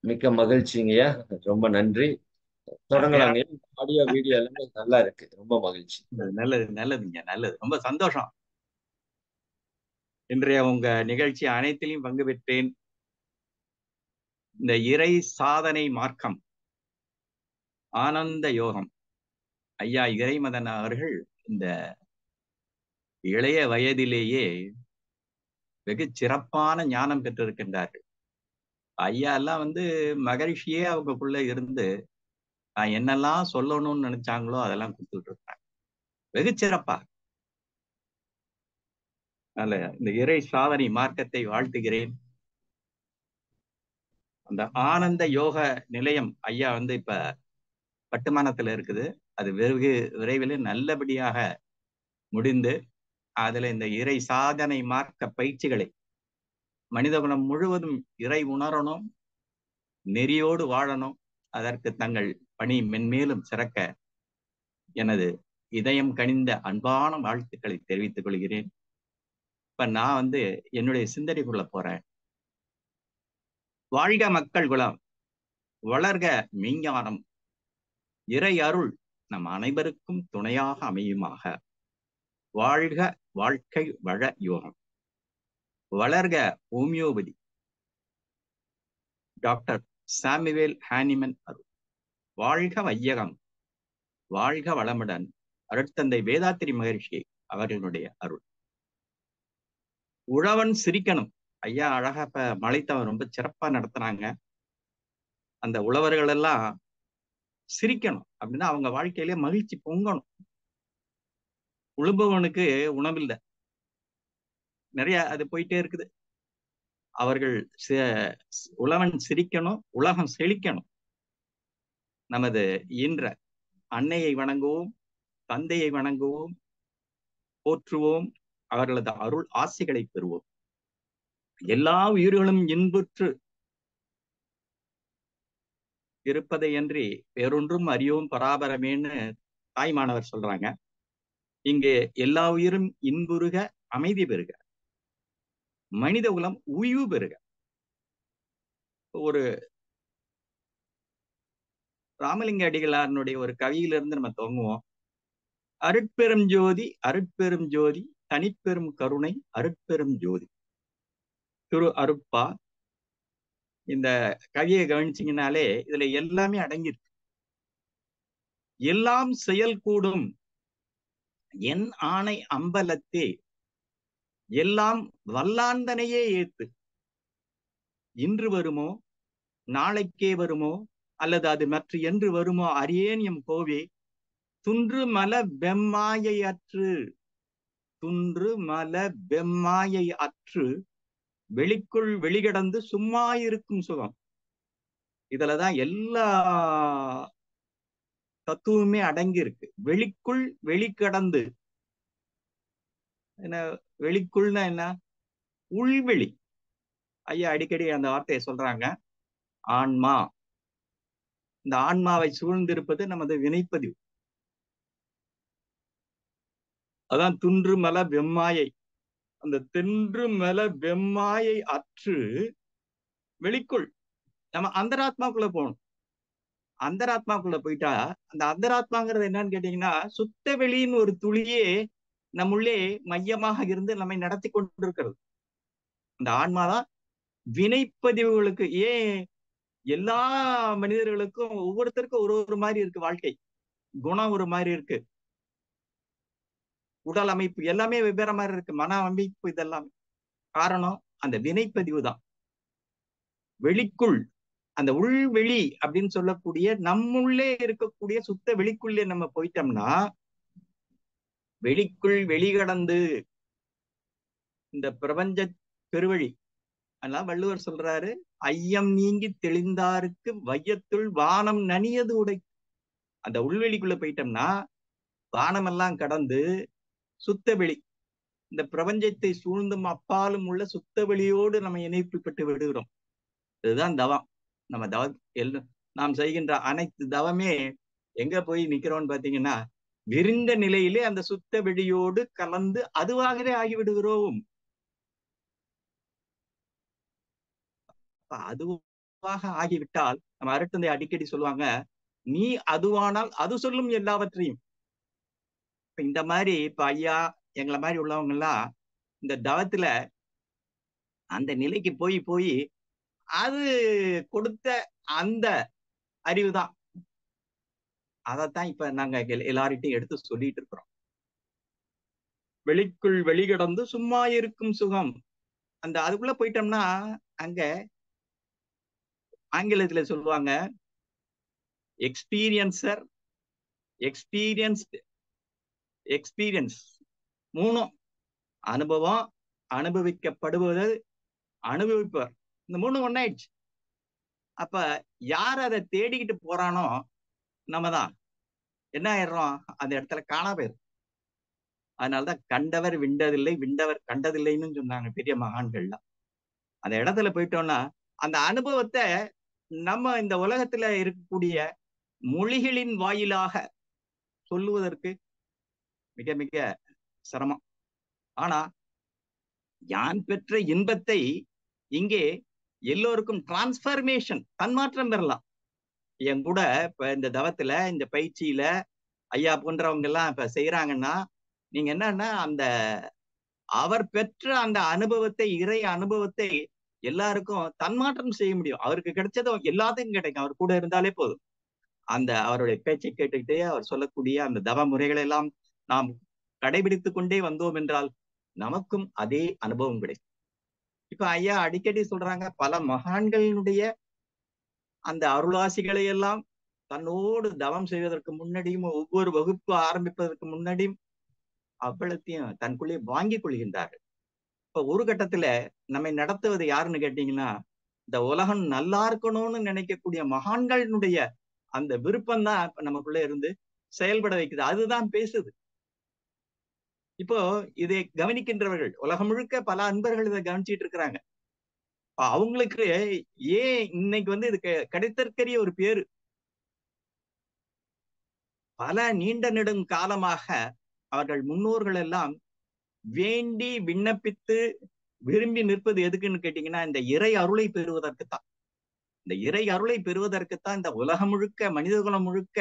மிக்க மகிழ்ச்சிங்கய்யா. ரொம்ப நன்றி. அருமையான தொடங்கலாங்கய்யா. ஆடியோ, வீடியோ எல்லாமே நல்லா இருக்கு. ரொம்ப மகிழ்ச்சி. நல்லது நல்லதுங்க, நல்லது. ரொம்ப சந்தோஷம். இன்றைய உங்க நிகழ்ச்சி அனைத்திலையும் பங்கு பெற்றேன். இந்த இறை சாதனை மார்க்கம், ஆனந்த யோகம், ஐயா இறைமதன் அவர்கள் இந்த இளைய வயதிலேயே வெகு சிறப்பான ஞானம் பெற்றிருக்கின்றார்கள். ஐயா எல்லாம் மகரிஷியே அவங்களுக்குள்ள இருந்து என்னெல்லாம் சொல்லணும்னு நினைச்சாங்களோ அதெல்லாம் கொடுத்துட்டு இருக்காங்க வெகு சிறப்பா. அதனால இந்த இறை சாதனை மார்க்கத்தை வாழ்த்துகிறேன். அந்த ஆனந்த யோக நிலையம் ஐயா இப்ப கட்டுமானத்துல இருக்குது. அது வெகு விரைவில் நல்லபடியாக முடிந்து அதுல இந்த இறை சாதனை மார்க்க பயிற்சிகளை மனிதகுலம் முழுவதும் இறை உணரணும், நெறியோடு வாழணும். அதற்கு தங்கள் பணி மென்மேலும் சிறக்க எனது இதயம் கனிந்த அன்பான வாழ்த்துக்களை தெரிவித்துக் கொள்கிறேன். இப்ப நான் என்னுடைய சிந்தனைக்குள்ள போறேன். வாழ்க மக்கள் குலம், வளர்க மெய்ஞானம், இறை அருள் நம் அனைவருக்கும் துணையாக அமையுமாக. வாழ்க வாழ்க்கை வள யோகம், வளர்க ஹோமியோபதி, டாக்டர் சாமுவேல் ஹானிமன் அருள். வாழ்க வையகம், வாழ்க வளமுடன், அருட்தந்தை வேதாத்திரி மகரிஷி அவர்களுடைய அருள். உழவன் சிரிக்கணும். ஐயா அழகா இப்ப மலைத்தவன் ரொம்ப சிறப்பா நடத்துனாங்க. அந்த உழவர்கள் எல்லாம் சிரிக்கணும் அப்படின்னா அவங்க வாழ்க்கையிலே மகிழ்ச்சி பொங்கணும். உழுபவனுக்கு உணவில்லை, நிறைய அது போயிட்டே இருக்குது. அவர்கள் உழவன் சிரிக்கணும், உலகம் செழிக்கணும். நமது ஈன்ற அன்னையை வணங்குவோம், தந்தையை வணங்குவோம், போற்றுவோம், அவர்களது அருள் ஆசிகளை பெறுவோம். எல்லா உயிர்களும் இன்புற்று இருப்பதை அன்றி வேறொன்றும் அறியோம் பராபரமேன்னு தாய்மானவர் சொல்றாங்க. இங்கே எல்லா உயிரும் இன்புறுக, அமைதி பெறுக, மனித குலம் உய்வு பெறுக. ஒரு ராமலிங்க அடிகளாருடைய ஒரு கவியிலிருந்து நம்ம துவங்குவோம். அருட்பெரும் ஜோதி, அருட்பெரும் ஜோதி, தனிப்பெரும் கருணை, அருட்பெரும் ஜோதி. திரு அருட்பா. இந்த கவியை கவனிச்சீங்கன்னாலே இதுல எல்லாமே அடங்கியிருக்கு. எல்லாம் செயல் கூடும் என் ஆணை அம்பலத்தே, எல்லாம் வல்லாந்தனையே ஏத்து. இன்று வருமோ, நாளைக்கே வருமோ, அல்லது அது மற்ற என்று வருமோ அறியேன் எம் கோவே. துன்று மல வெம்மாயை அற்று, துன்று மல வெம்மாயை அற்று, வெளிக்குள் வெளிகடந்து சும்மா இருக்கும் சுகம். இதுலதான் எல்லா தத்துவமே அடங்கி இருக்கு. வெளிக்குள் வெளிக்கடந்து. என்ன வெளிக்குள்னா என்ன? உள்வெளி. ஐயா அடிக்கடி அந்த வார்த்தையை சொல்றாங்க. ஆன்மா. இந்த ஆன்மாவை சூழ்ந்திருப்பது நமது வினைப்பதிவு. அதான் துன்று மல வெம்மாயை. அந்த தென்று மல வெம்மாயை அற்று வெளிக்குள் நம்ம அந்தராத்மாக்குள்ள போகணும். அந்தராத்மாக்குள்ள போயிட்டா அந்த அந்தராத்மாங்கிறது என்னன்னு கேட்டீங்கன்னா சுத்த வெளியின் ஒரு துளியே நம்முள்ளே மையமாக இருந்து நம்மை நடத்தி கொண்டிருக்கிறது. அந்த ஆன்மாதான் வினைப்பதிவுகளுக்கு. ஏன் எல்லா மனிதர்களுக்கும் ஒவ்வொருத்தருக்கும் ஒரு ஒரு மாதிரி இருக்கு வாழ்க்கை, குணம் ஒரு மாதிரி இருக்கு, உடல் அமைப்பு எல்லாமே வெவ்வேறு மாதிரி இருக்கு, மன அமைப்பு, இதெல்லாம் காரணம் அந்த வினைப்பதிவு தான். வெளிக்குள் அந்த உள்வெளி அப்படின்னு சொல்லக்கூடிய நம்முள்ளே இருக்கக்கூடிய சுத்த வெளிக்குள்ளே நம்ம போயிட்டோம்னா வெளிக்குள் வெளிகடந்து இந்த பிரபஞ்ச பெருவழி. அதெல்லாம் வள்ளுவர் சொல்றாரு, ஐயம் நீங்கி தெளிந்தாருக்கு வையத்துள் வானம் நனியது உடை. அந்த உள்வெளிக்குள்ள போயிட்டோம்னா வானம் எல்லாம் கடந்து சுத்த வெளி, இந்த பிரபஞ்சத்தை சூழ்ந்தும் அப்பாலும் உள்ள சுத்த வெளியோடு நம்ம இணைப்புப்பட்டு விடுகிறோம். இதுதான் தவம். நம்ம நாம் செய்கின்ற அனைத்து தவமே எங்க போய் நிக்கிறோம்னு பாத்தீங்கன்னா விரிந்த நிலையிலே அந்த சுத்த வெளியோடு கலந்து அதுவாகவே ஆகிவிடுகிறோம். அதுவும் அதுவாக ஆகிவிட்டால், நம்ம அருட்தந்தை அடிக்கடி சொல்லுவாங்க, நீ அதுவானால் அது சொல்லும் எல்லாவற்றையும். இப்ப இந்த மாதிரி இப்ப ஐயா எங்களை மாதிரி உள்ளவங்க எல்லாம் இந்த தவத்துல அந்த நிலைக்கு போய் போய் அது கொடுத்த அந்த அறிவுதான். அதைத்தான் இப்ப நாங்க எல்லார்கிட்டையும் எடுத்து சொல்லிட்டு இருக்கிறோம். வெளிக்குள் வெளிகிடந்து சும்மா இருக்கும் சுகம். அந்த அதுக்குள்ள போயிட்டோம்னா அங்க ஆங்கிலத்துல சொல்லுவாங்க எக்ஸ்பீரியன்சர், எக்ஸ்பீரியன்ஸ்டு, எக்ஸ்பீரியன்ஸ். மூணும் அனுபவம், அனுபவிக்கப்படுவது, அனுபவிப்பவர். இந்த மூணு ஒன்னாயிடுச்சு. அப்ப யார் அதை தேடிக்கிட்டு போறானோ நம்ம தான் என்ன ஆயிடுறோம், அந்த இடத்துல காணா போயிரும். அதனாலதான் கண்டவர் விண்டதில்லை, விண்டவர் கண்டதில்லைன்னு சொன்னாங்க பெரிய மகான்கள்லாம். அந்த இடத்துல போயிட்டோம்னா அந்த அனுபவத்தை நம்ம இந்த உலகத்துல இருக்கக்கூடிய மொழிகளின் வாயிலாக சொல்லுவதற்கு மிக மிக சிரமம். ஆனா யான் பெற்ற இன்பத்தை இங்கே எல்லோருக்கும் டிரான்ஸ்பர்மேஷன், தன்மாற்றம் பெறலாம். என் கூட இப்ப இந்த தவத்துல இந்த பயிற்சியில ஐயா போன்றவங்க எல்லாம் இப்ப செய்யறாங்கன்னா, நீங்க என்னன்னா அந்த அவர் பெற்ற அந்த அனுபவத்தை, இறை அனுபவத்தை எல்லாருக்கும் தன்மாற்றம் செய்ய முடியும். அவருக்கு கிடைச்சது எல்லாத்துக்கும் கிடைக்கும். அவர் கூட இருந்தாலே போதும். அந்த அவருடைய பேச்சை கேட்டுக்கிட்டே அவர் சொல்லக்கூடிய அந்த தவ முறைகளை எல்லாம் நாம் கடைபிடித்துக் கொண்டே வந்தோம் என்றால் நமக்கும் அதே அனுபவம் கிடைக்கும். இப்ப ஐயா அடிக்கடி சொல்றாங்க, பல மகான்களினுடைய அந்த அருளாசிகளை எல்லாம் தன்னோடு தவம் செய்வதற்கு முன்னாடியும், ஒவ்வொரு வகுப்பு ஆரம்பிப்பதற்கு முன்னாடியும் அவ்வளத்தையும் தனக்குள்ளே வாங்கிக் கொள்கின்றார்கள். இப்ப ஒரு கட்டத்துல நம்மை நடத்துவது யாருன்னு கேட்டீங்கன்னா, இந்த உலகம் நல்லா இருக்கணும்னு நினைக்கக்கூடிய மகான்களினுடைய அந்த விருப்பம் தான் இப்ப நமக்குள்ள இருந்து செயல்பட வைக்குது. அதுதான் பேசுது. இப்போ இதை கவனிக்கின்றவர்கள் உலகம் முழுக்க பல அன்பர்கள் இதை கவனிச்சிட்டு இருக்கிறாங்க. அவங்களுக்கு ஏன் இன்னைக்கு வந்து இது கிடைத்தற்கரிய ஒரு பேரு. பல நீண்ட நெடும் காலமாக அவர்கள் முன்னோர்கள் எல்லாம் வேண்டி விண்ணப்பித்து விரும்பி நிற்பது எதுக்குன்னு கேட்டீங்கன்னா, இந்த இறை அருளை பெறுவதற்குத்தான். இந்த இறை அருளை பெறுவதற்குத்தான் இந்த உலகம் முழுக்க, மனிதகுலம் முழுக்க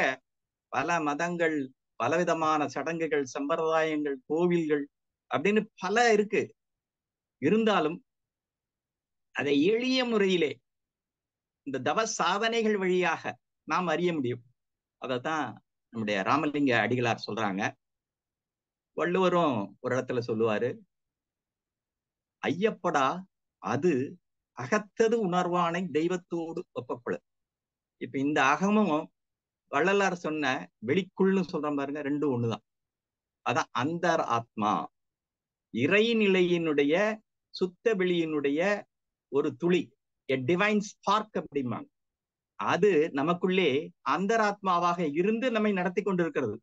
பல மதங்கள், பலவிதமான சடங்குகள், சம்பிரதாயங்கள், கோவில்கள் அப்படின்னு பல இருக்கு. இருந்தாலும் அதை எளிய முறையிலே இந்த தவ சாதனைகள் வழியாக நாம் அறிய முடியும். அதத்தான் நம்முடைய ராமலிங்க அடிகளார் சொல்றாங்க. வள்ளுவரும் ஒரு இடத்துல சொல்லுவாரு, ஐயப்படா அது அகத்தது உணர்வானை தெய்வத்தோடு ஒப்பப்படு. இப்ப இந்த அகமும் வள்ளலார் சொன்ன வெளிக்குள்னு சொல்றோம் பாருங்க, ரெண்டும் ஒண்ணுதான். அதான் அந்தர் ஆத்மா, இறைநிலையினுடைய சுத்த வெளியினுடைய ஒரு துளி, எ டிவைன் ஸ்பார்க் அப்படிம்பாங்க. அது நமக்குள்ளே அந்தராத்மாவாக இருந்து நம்மை நடத்தி கொண்டிருக்கிறது.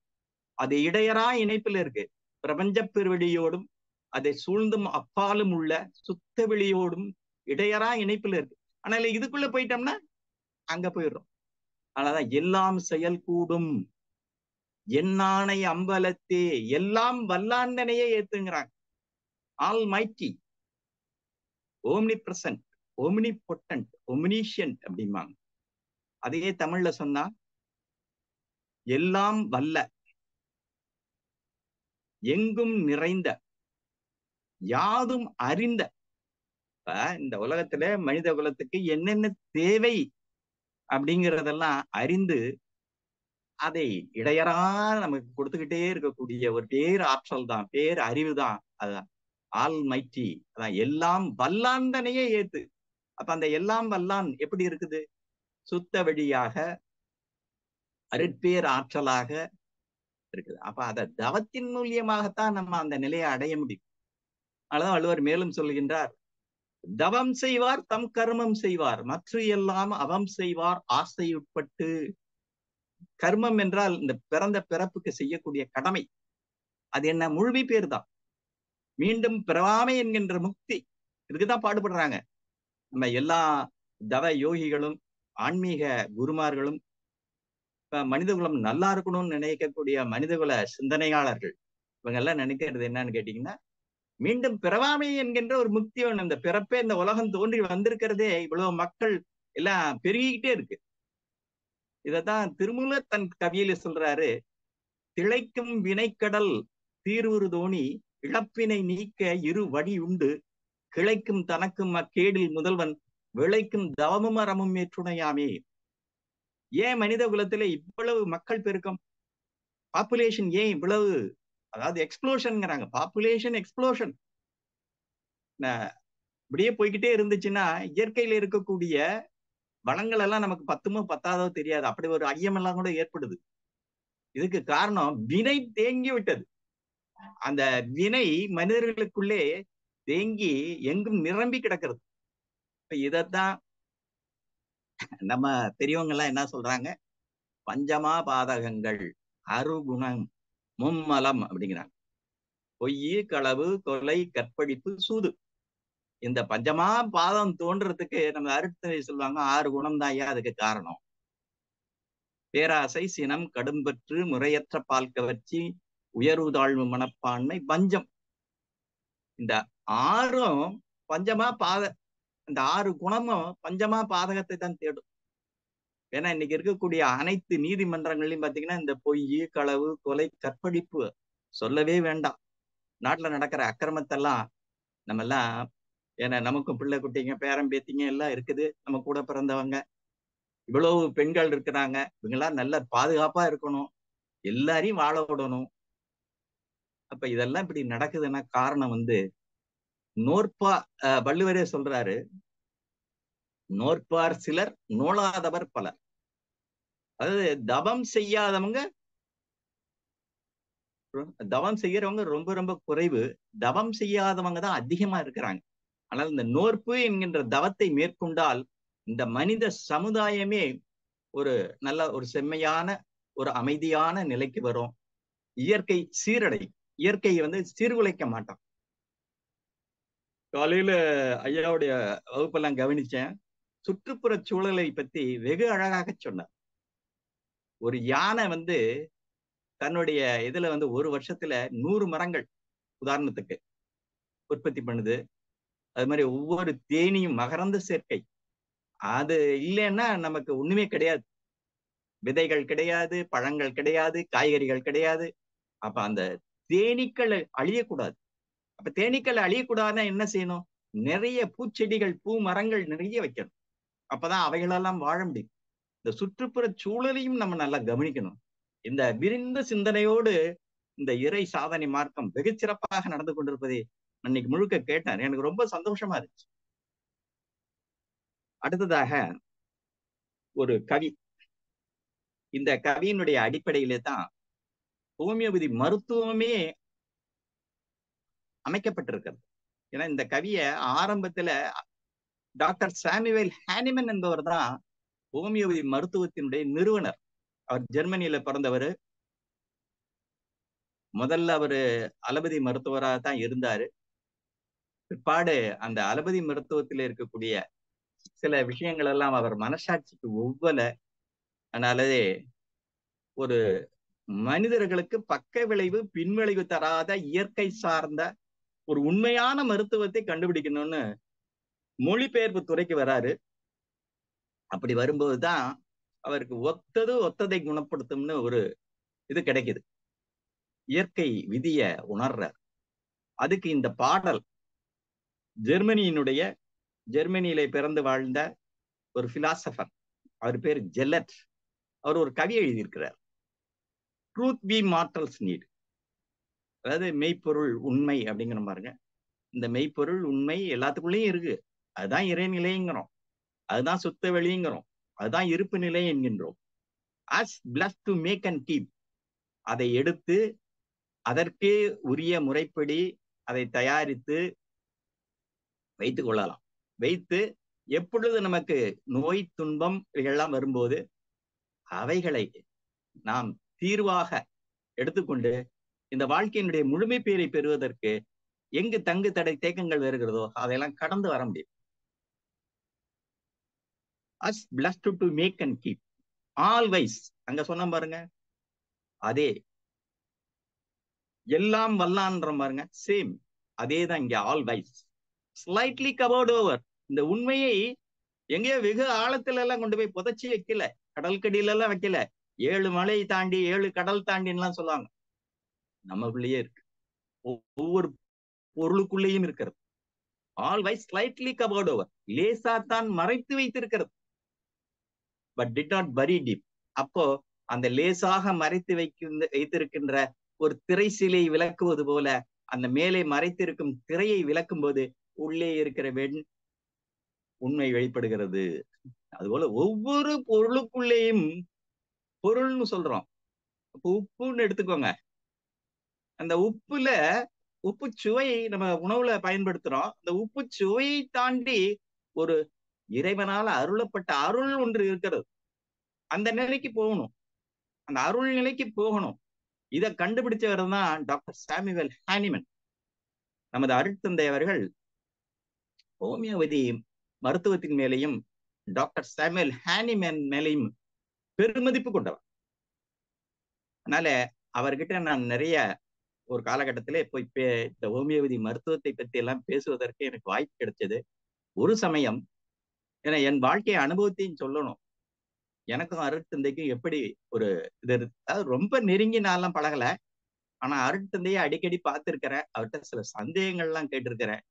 அது இடையறா இணைப்பில் இருக்கு. பிரபஞ்ச பெருவெளியோடும் அதை சூழ்ந்தும் அப்பாலும் உள்ள சுத்த வெளியோடும் இடையறா இணைப்பில் இருக்கு. ஆனா இதுக்குள்ள போயிட்டோம்னா அங்க போயிடுறோம். அதனாலதான் எல்லாம் செயல் கூடும் எண்ணானை அம்பலத்தே, எல்லாம் வல்லாண்டனையே ஏத்துங்கிறாங்க. Almighty, omnipresent, omnipotent, omniscient அப்படிம்பாங்க. அதையே தமிழ்ல சொன்னா எல்லாம் வல்ல, எங்கும் நிறைந்த, யாதும் அறிந்த. இந்த உலகத்துல மனித குலத்துக்கு என்னென்ன தேவை அப்படிங்கிறதெல்லாம் அறிந்து அதை இடையறா நமக்கு கொடுத்துக்கிட்டே இருக்கக்கூடிய ஒரு பேர் ஆற்றல் தான், பேர் அறிவு தான். அதுதான் ஆல் மைட்டி. அதான் எல்லாம் வல்லாந்தனையே ஏத்து. அப்ப அந்த எல்லாம் வல்லான் எப்படி இருக்குது? சுத்த வழியாக, அருட்பேர் ஆற்றலாக இருக்குது. அப்ப அத தவத்தின் மூலியமாகத்தான் நம்ம அந்த நிலையை அடைய முடியும். அதனால வள்ளுவர் மேலும் சொல்கின்றார், தவம் செய்வார் தம் கர்மம் செய்வார், மற்ற எல்லாம் அவம் செய்வார் ஆசை உட்பட்டு. கர்மம் என்றால் இந்த பிறந்த பிறப்புக்கு செய்யக்கூடிய கடமை. அது என்ன? முழுமை பேர் தான். மீண்டும் பிறவாமை என்கின்ற முக்தி, இதுக்குதான் பாடுபடுறாங்க. நம்ம எல்லா தவ யோகிகளும் ஆன்மீக குருமார்களும் மனிதகுலம் நல்லா இருக்கணும்னு நினைக்கக்கூடிய மனிதகுல சிந்தனையாளர்கள் இவங்க எல்லாம் நினைக்கிறது என்னன்னு கேட்டீங்கன்னா, மீண்டும் பிறவாமை என்கின்ற ஒரு முக்தி வேணும். இந்த பிறப்பே, இந்த உலகம் தோன்றி வந்திருக்கிறதே இவ்வளவு மக்கள் எல்லாம் பெருகிக்கிட்டே இருக்கு. இதத்தான் திருமூலர் தன் கவியில சொல்றாரு, திளைக்கும் வினைக்கடல் தீர்வுறு தோணி இழப்பினை நீக்க இரு வழி உண்டு, கிளைக்கும் தனக்கும் அக்கேடில் முதல்வன் விளைக்கும் தவமும் அறமும் மேற்றுணையாமே. ஏன் மனித குலத்துல இவ்வளவு மக்கள் பெருக்கம், பாப்புலேஷன் ஏன் இவ்வளவு, அதாவது எக்ஸ்ப்ளோஷன்ங்கிறாங்க, பாப்புலேஷன் எக்ஸ்ப்ளோஷன் இப்படியே போய்கிட்டே இருந்துச்சுன்னா இயற்கையில இருக்கக்கூடிய வளங்கள் எல்லாம் நமக்கு பத்துமோ பத்தாதோ தெரியாது. அப்படி ஒரு ஐயம் எல்லாம் கூட ஏற்படுது. இதுக்கு காரணம் வினை தேங்கி விட்டது. அந்த வினை மனிதர்களுக்குள்ளே தேங்கி எங்கும் நிரம்பி கிடக்கிறது. இதத்தான் நம்ம பெரியவங்க எல்லாம் என்ன சொல்றாங்க, பஞ்சமா பாதகங்கள் அருகுணம் மும்மலம் அப்படிங்கிறாங்க. பொய், களவு, கொலை, கற்பழிப்பு, சூது, இந்த பஞ்சமா பாதம் தோன்றதுக்கு நம்ம அருட்தவை சொல்லுவாங்க 6 குணம் தான் ஐயா அதுக்கு காரணம். பேராசை, சினம், கடும்பற்று, முறையற்ற பால் கவர்ச்சி, உயர்வு தாழ்வு மனப்பான்மை, பஞ்சம். இந்த 6ம் பஞ்சமா பாத, இந்த 6 குணமும் பஞ்சமா பாதகத்தை தான் தேடும். ஏன்னா இன்னைக்கு இருக்கக்கூடிய அனைத்து நீதிமன்றங்களையும் பாத்தீங்கன்னா இந்த பொய், களவு, கொலை, கற்பழிப்பு சொல்லவே வேண்டாம். நாட்டுல நடக்கிற அக்கிரமத்தெல்லாம் நம்ம எல்லாம், ஏன்னா நமக்கும் பிள்ளை குட்டிங்க பேரம் பேத்திங்க எல்லாம் இருக்குது, நம்ம கூட பிறந்தவங்க இவ்வளவு பெண்கள் இருக்கிறாங்க, இவங்கெல்லாம் நல்ல பாதுகாப்பா இருக்கணும், எல்லாரையும் வாழ விடணும். அப்ப இதெல்லாம் இப்படி நடக்குதுன்னா காரணம் நோற்பா, வள்ளுவரே சொல்றாரு, நோற்பார் சிலர் நோளாதவர் பலர். அதாவது தவம் செய்யாதவங்க, தவம் செய்யறவங்க ரொம்ப ரொம்ப குறைவு, தவம் செய்யாதவங்க தான் அதிகமா இருக்கிறாங்க. ஆனால் இந்த நோற்பு என்கின்ற தவத்தை மேற்கொண்டால் இந்த மனித சமுதாயமே ஒரு நல்ல ஒரு செம்மையான ஒரு அமைதியான நிலைக்கு வரும். இயற்கை சீரடை, இயற்கையை சீர்குலைக்க மாட்டான். காலையில ஐயாவுடைய வகுப்பெல்லாம் கவனிச்சேன். சுற்றுப்புற சூழலை பத்தி வெகு அழகாக சொன்னார். ஒரு யானை தன்னுடைய இதுல ஒரு வருஷத்துல 100 மரங்கள் உதாரணத்துக்கு உற்பத்தி பண்ணுது. அது மாதிரி ஒவ்வொரு தேனியும் மகரந்த சேர்க்கை, அது இல்லைன்னா நமக்கு ஒண்ணுமே கிடையாது. விதைகள் கிடையாது, பழங்கள் கிடையாது, காய்கறிகள் கிடையாது. அப்ப அந்த தேனீக்கள் அழியக்கூடாது. அப்ப தேனீக்கள் அழியக்கூடாதுன்னா என்ன செய்யணும், நிறைய பூச்செடிகள், பூ மரங்கள் நிறைய வைக்கணும். அப்பதான் அவைகளெல்லாம் வாழ முடியும். இந்த சுற்றுப்புற சூழலையும் நம்ம நல்லா கவனிக்கணும். இந்த விரிந்த சிந்தனையோடு இந்த இறை சாதனை மார்க்கம் வெகு சிறப்பாக நடந்து கொண்டிருப்பதை அன்னைக்கு முழுக்க கேட்டேன். எனக்கு ரொம்ப சந்தோஷமா இருந்துச்சு. அடுத்ததாக ஒரு கவி, இந்த கவியினுடைய அடிப்படையிலே தான் ஹோமியோபதி மருத்துவமே அமைக்கப்பட்டிருக்கிறது. ஏன்னா இந்த கவியை ஆரம்பத்துல டாக்டர் சாமுவேல் ஹானிமன் என்பவர் தான் ஹோமியோபதி மருத்துவத்தினுடைய நிறுவனர். அவர் ஜெர்மனியில பிறந்தவர். முதல்ல அவரு அலோபதி மருத்துவராக தான் இருந்தாரு. பிற்பாடு அந்த அலோபதி மருத்துவத்தில் இருக்கக்கூடிய சில விஷயங்கள் எல்லாம் அவர் மனசாட்சிக்கு ஒவ்வொல. அதனாலே ஒரு மனிதர்களுக்கு பக்க விளைவு பின்விளைவு தராத இயற்கை சார்ந்த ஒரு உண்மையான மருத்துவத்தை கண்டுபிடிக்கணும்னு மொழிபெயர்ப்பு துறைக்கு வராரு. அப்படி வரும்போதுதான் அவருக்கு ஒத்ததை குணப்படுத்தும்னு ஒரு இது கிடைக்குது. இயற்கை விதிய உணர்றார். அதுக்கு இந்த பாடல் ஜெர்மனியிலே பிறந்து வாழ்ந்த ஒரு பிலாசபர், அவர் பேர் ஜெல்லட். அவர் ஒரு கவி எழுதியிருக்கிறார், ட்ரூத் வி மார்டல்ஸ் நீட். அதாவது மெய்ப்பொருள் உண்மை அப்படிங்கிற பாருங்க. இந்த மெய்ப்பொருள் உண்மை எல்லாத்துக்குள்ளேயும் இருக்கு. அதுதான் இறைநிலைங்கிறோம், அதுதான் சுத்த வெளிங்கிறோம், அதுதான் இருப்பு நிலை என்கின்றோம். as blessed to make and keep, அதை எடுத்து அதற்கே உரிய முறைப்படி அதை தயாரித்து வைத்துக் கொள்ளலாம். வைத்து எப்பொழுது நமக்கு நோய் துன்பம் எல்லாம் வரும்போது அவைகளை நாம் தீர்வாக எடுத்துக்கொண்டு இந்த வாழ்க்கையினுடைய முழுமை பேரை பெறுவதற்கு எங்கு தங்கு தடை தேக்கங்கள் வருகிறதோ அதையெல்லாம் கடந்து வர முடியும். as blessed to make and keep, always, அங்க சொன்ன பாருங்க, அதே எல்லாம் வல்லான்ற பாருங்க, சேம் அதே தான் இங்க, ஆல்வைஸ், ஸ்லைட்லி கவர்ட் ஓவர். இந்த உண்மையை எங்கேயோ வெகு ஆழத்துல எல்லாம் கொண்டு போய் புதைச்சி வைக்கல, கடல்கடியில எல்லாம் வைக்கல. 7 மலை தாண்டி 7 கடல் தாண்டின்னு எல்லாம் சொல்லுவாங்க. நமக்குள்ளேயே இருக்கு, ஒவ்வொரு பொருளுக்குள்ளேயும் இருக்கிறது. ஆல்வைஸ் ஸ்லைட்லி கவர்ட் ஓவர், லேசா தான் மறைத்து வைத்திருக்கிறது. பட் டிட் நாட் பரி டீப். அப்போ அந்த லேசாக மறைத்து வைத்திருக்கின்ற ஒரு திரை சிலை விளக்குவது போல அந்த மேலே மறைத்திருக்கும் திரையை விளக்கும் போது உள்ளே இருக்கிற உண்மை வெளிப்படுகிறது. அதுபோல ஒவ்வொரு பொருளுக்குள்ளேயும், பொருள்னு சொல்றோம், உப்புன்னு எடுத்துக்கோங்க. அந்த உப்புல உப்பு சுவை நம்ம உணவுல பயன்படுத்துறோம். அந்த உப்பு சுவையை தாண்டி ஒரு இறைவனால அருளப்பட்ட அருள் ஒன்று இருக்கிறது. அந்த நிலைக்கு போகணும், அந்த அருள் நிலைக்கு போகணும். இதை கண்டுபிடிச்சவர் தான் டாக்டர் சாமுவேல் ஹானிமன். நமது அருட்தந்தை அவர்கள் ஹோமியோபதி மருத்துவத்தின் மேலையும் டாக்டர் சாமுவேல் ஹானிமன் மேலையும் பெருமதிப்பு கொண்டவர். அதனால அவர்கிட்ட நான் நிறைய ஒரு காலகட்டத்திலே போய் இந்த ஹோமியோபதி மருத்துவத்தை பற்றி எல்லாம் பேசுவதற்கு எனக்கு வாய்ப்பு கிடைச்சது. ஒரு சமயம் ஏன்னா என் வாழ்க்கை அனுபவத்தையும் சொல்லணும். எனக்கும் அருட்தந்தைக்கும் எப்படி ஒரு இது, அதாவது ரொம்ப நெருங்கி நான்லாம் பழகல, ஆனா அருட்தந்தையை அடிக்கடி பார்த்திருக்கிறேன். அவர்கிட்ட சில சந்தேகங்கள்லாம் கேட்டிருக்கிறேன்.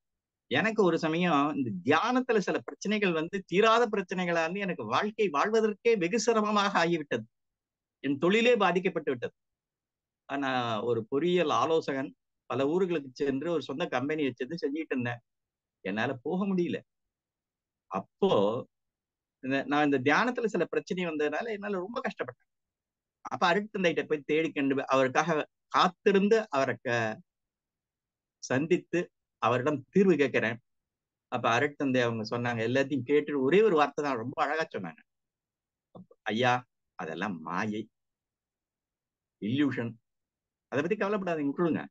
எனக்கு ஒரு சமயம் இந்த தியானத்துல சில பிரச்சனைகள் தீராத பிரச்சனைகளா இருந்து எனக்கு வாழ்க்கை வாழ்வதற்கே வெகு சிரமமாக ஆகிவிட்டது. என் தொழிலே பாதிக்கப்பட்டு விட்டது. ஆனா ஒரு பொறியியல் ஆலோசகன், பல ஊர்களுக்கு சென்று ஒரு சொந்த கம்பெனி வச்சது செஞ்சுட்டு இருந்தேன். என்னால போக முடியல. அப்போ நான் இந்த தியானத்துல சில பிரச்சனை வந்ததுனால என்னால ரொம்ப கஷ்டப்பட்டேன். அப்ப அருட்தந்தைகிட்ட போய் தேடி கண்டு அவருக்காக காத்திருந்து அவரை சந்தித்து அவரிடம் தீர்வு கேட்கிறேன். அப்ப அருட்தந்தை அவங்க சொன்னாங்க, எல்லாத்தையும் கேட்டு ஒரே ஒரு வார்த்தை தான் ரொம்ப அழகா சொன்னாங்க. ஐயா, அதெல்லாம் மாயை, இல்யூஷன், அதை பத்தி கவலைப்படாதீங்க, விட்டுருங்க.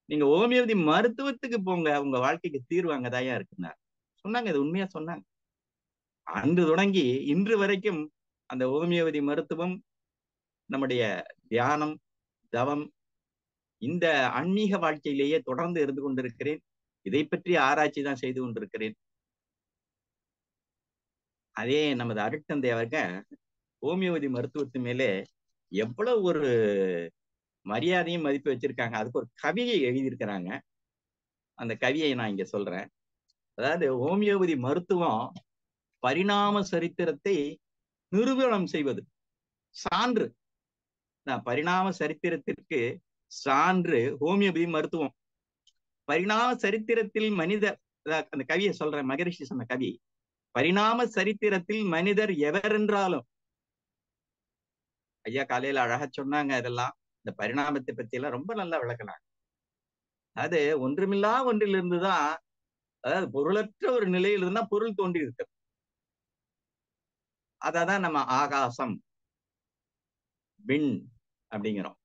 நீங்க ஹோமியோபதி மருத்துவத்துக்கு போங்க, உங்க வாழ்க்கைக்கு தீர்வு அங்கதான் இருக்குன்னா சொன்னாங்க. இது உண்மையா சொன்னாங்க. அன்று தொடங்கி இன்று வரைக்கும் அந்த ஹோமியோபதி மருத்துவம், நம்முடைய தியானம், தவம், இந்த ஆன்மீக வாழ்க்கையிலேயே தொடர்ந்து இருந்து கொண்டிருக்கிறேன். இதை பற்றி ஆராய்ச்சி தான் செய்து கொண்டிருக்கிறேன். அதே நமது அருட்தந்தை அவர்கள் ஹோமியோபதி மருத்துவத்து மேலே எவ்வளவு ஒரு மரியாதையும் மதிப்பு வச்சிருக்காங்க. அதுக்கு ஒரு கவியை எழுதியிருக்கிறாங்க. அந்த கவியை நான் இங்க சொல்றேன். அதாவது ஹோமியோபதி மருத்துவம் பரிணாம சரித்திரத்தை நிரூபணம் செய்வது, சான்று. பரிணாம சரித்திரத்திற்கு சான்று ஹோமியோபதி மருத்துவம். பரிணாம சரித்திரத்தில் மனிதர், அந்த கவியை சொல்றேன், மகரிஷி சொன்ன கவி. பரிணாம சரித்திரத்தில் மனிதர் எவரென்றாலும், ஐயா காலையில அழகா சொன்னாங்க. இதெல்லாம் இந்த பரிணாமத்தை பத்தி எல்லாம் ரொம்ப நல்லா விளக்கினாங்க. அது ஒன்றுமில்லா ஒன்றிலிருந்துதான், அதாவது பொருளற்ற ஒரு நிலையிலிருந்தா பொருள் தோன்றி இருக்கு. அதான் நம்ம ஆகாசம், விண் அப்படிங்கிறோம்.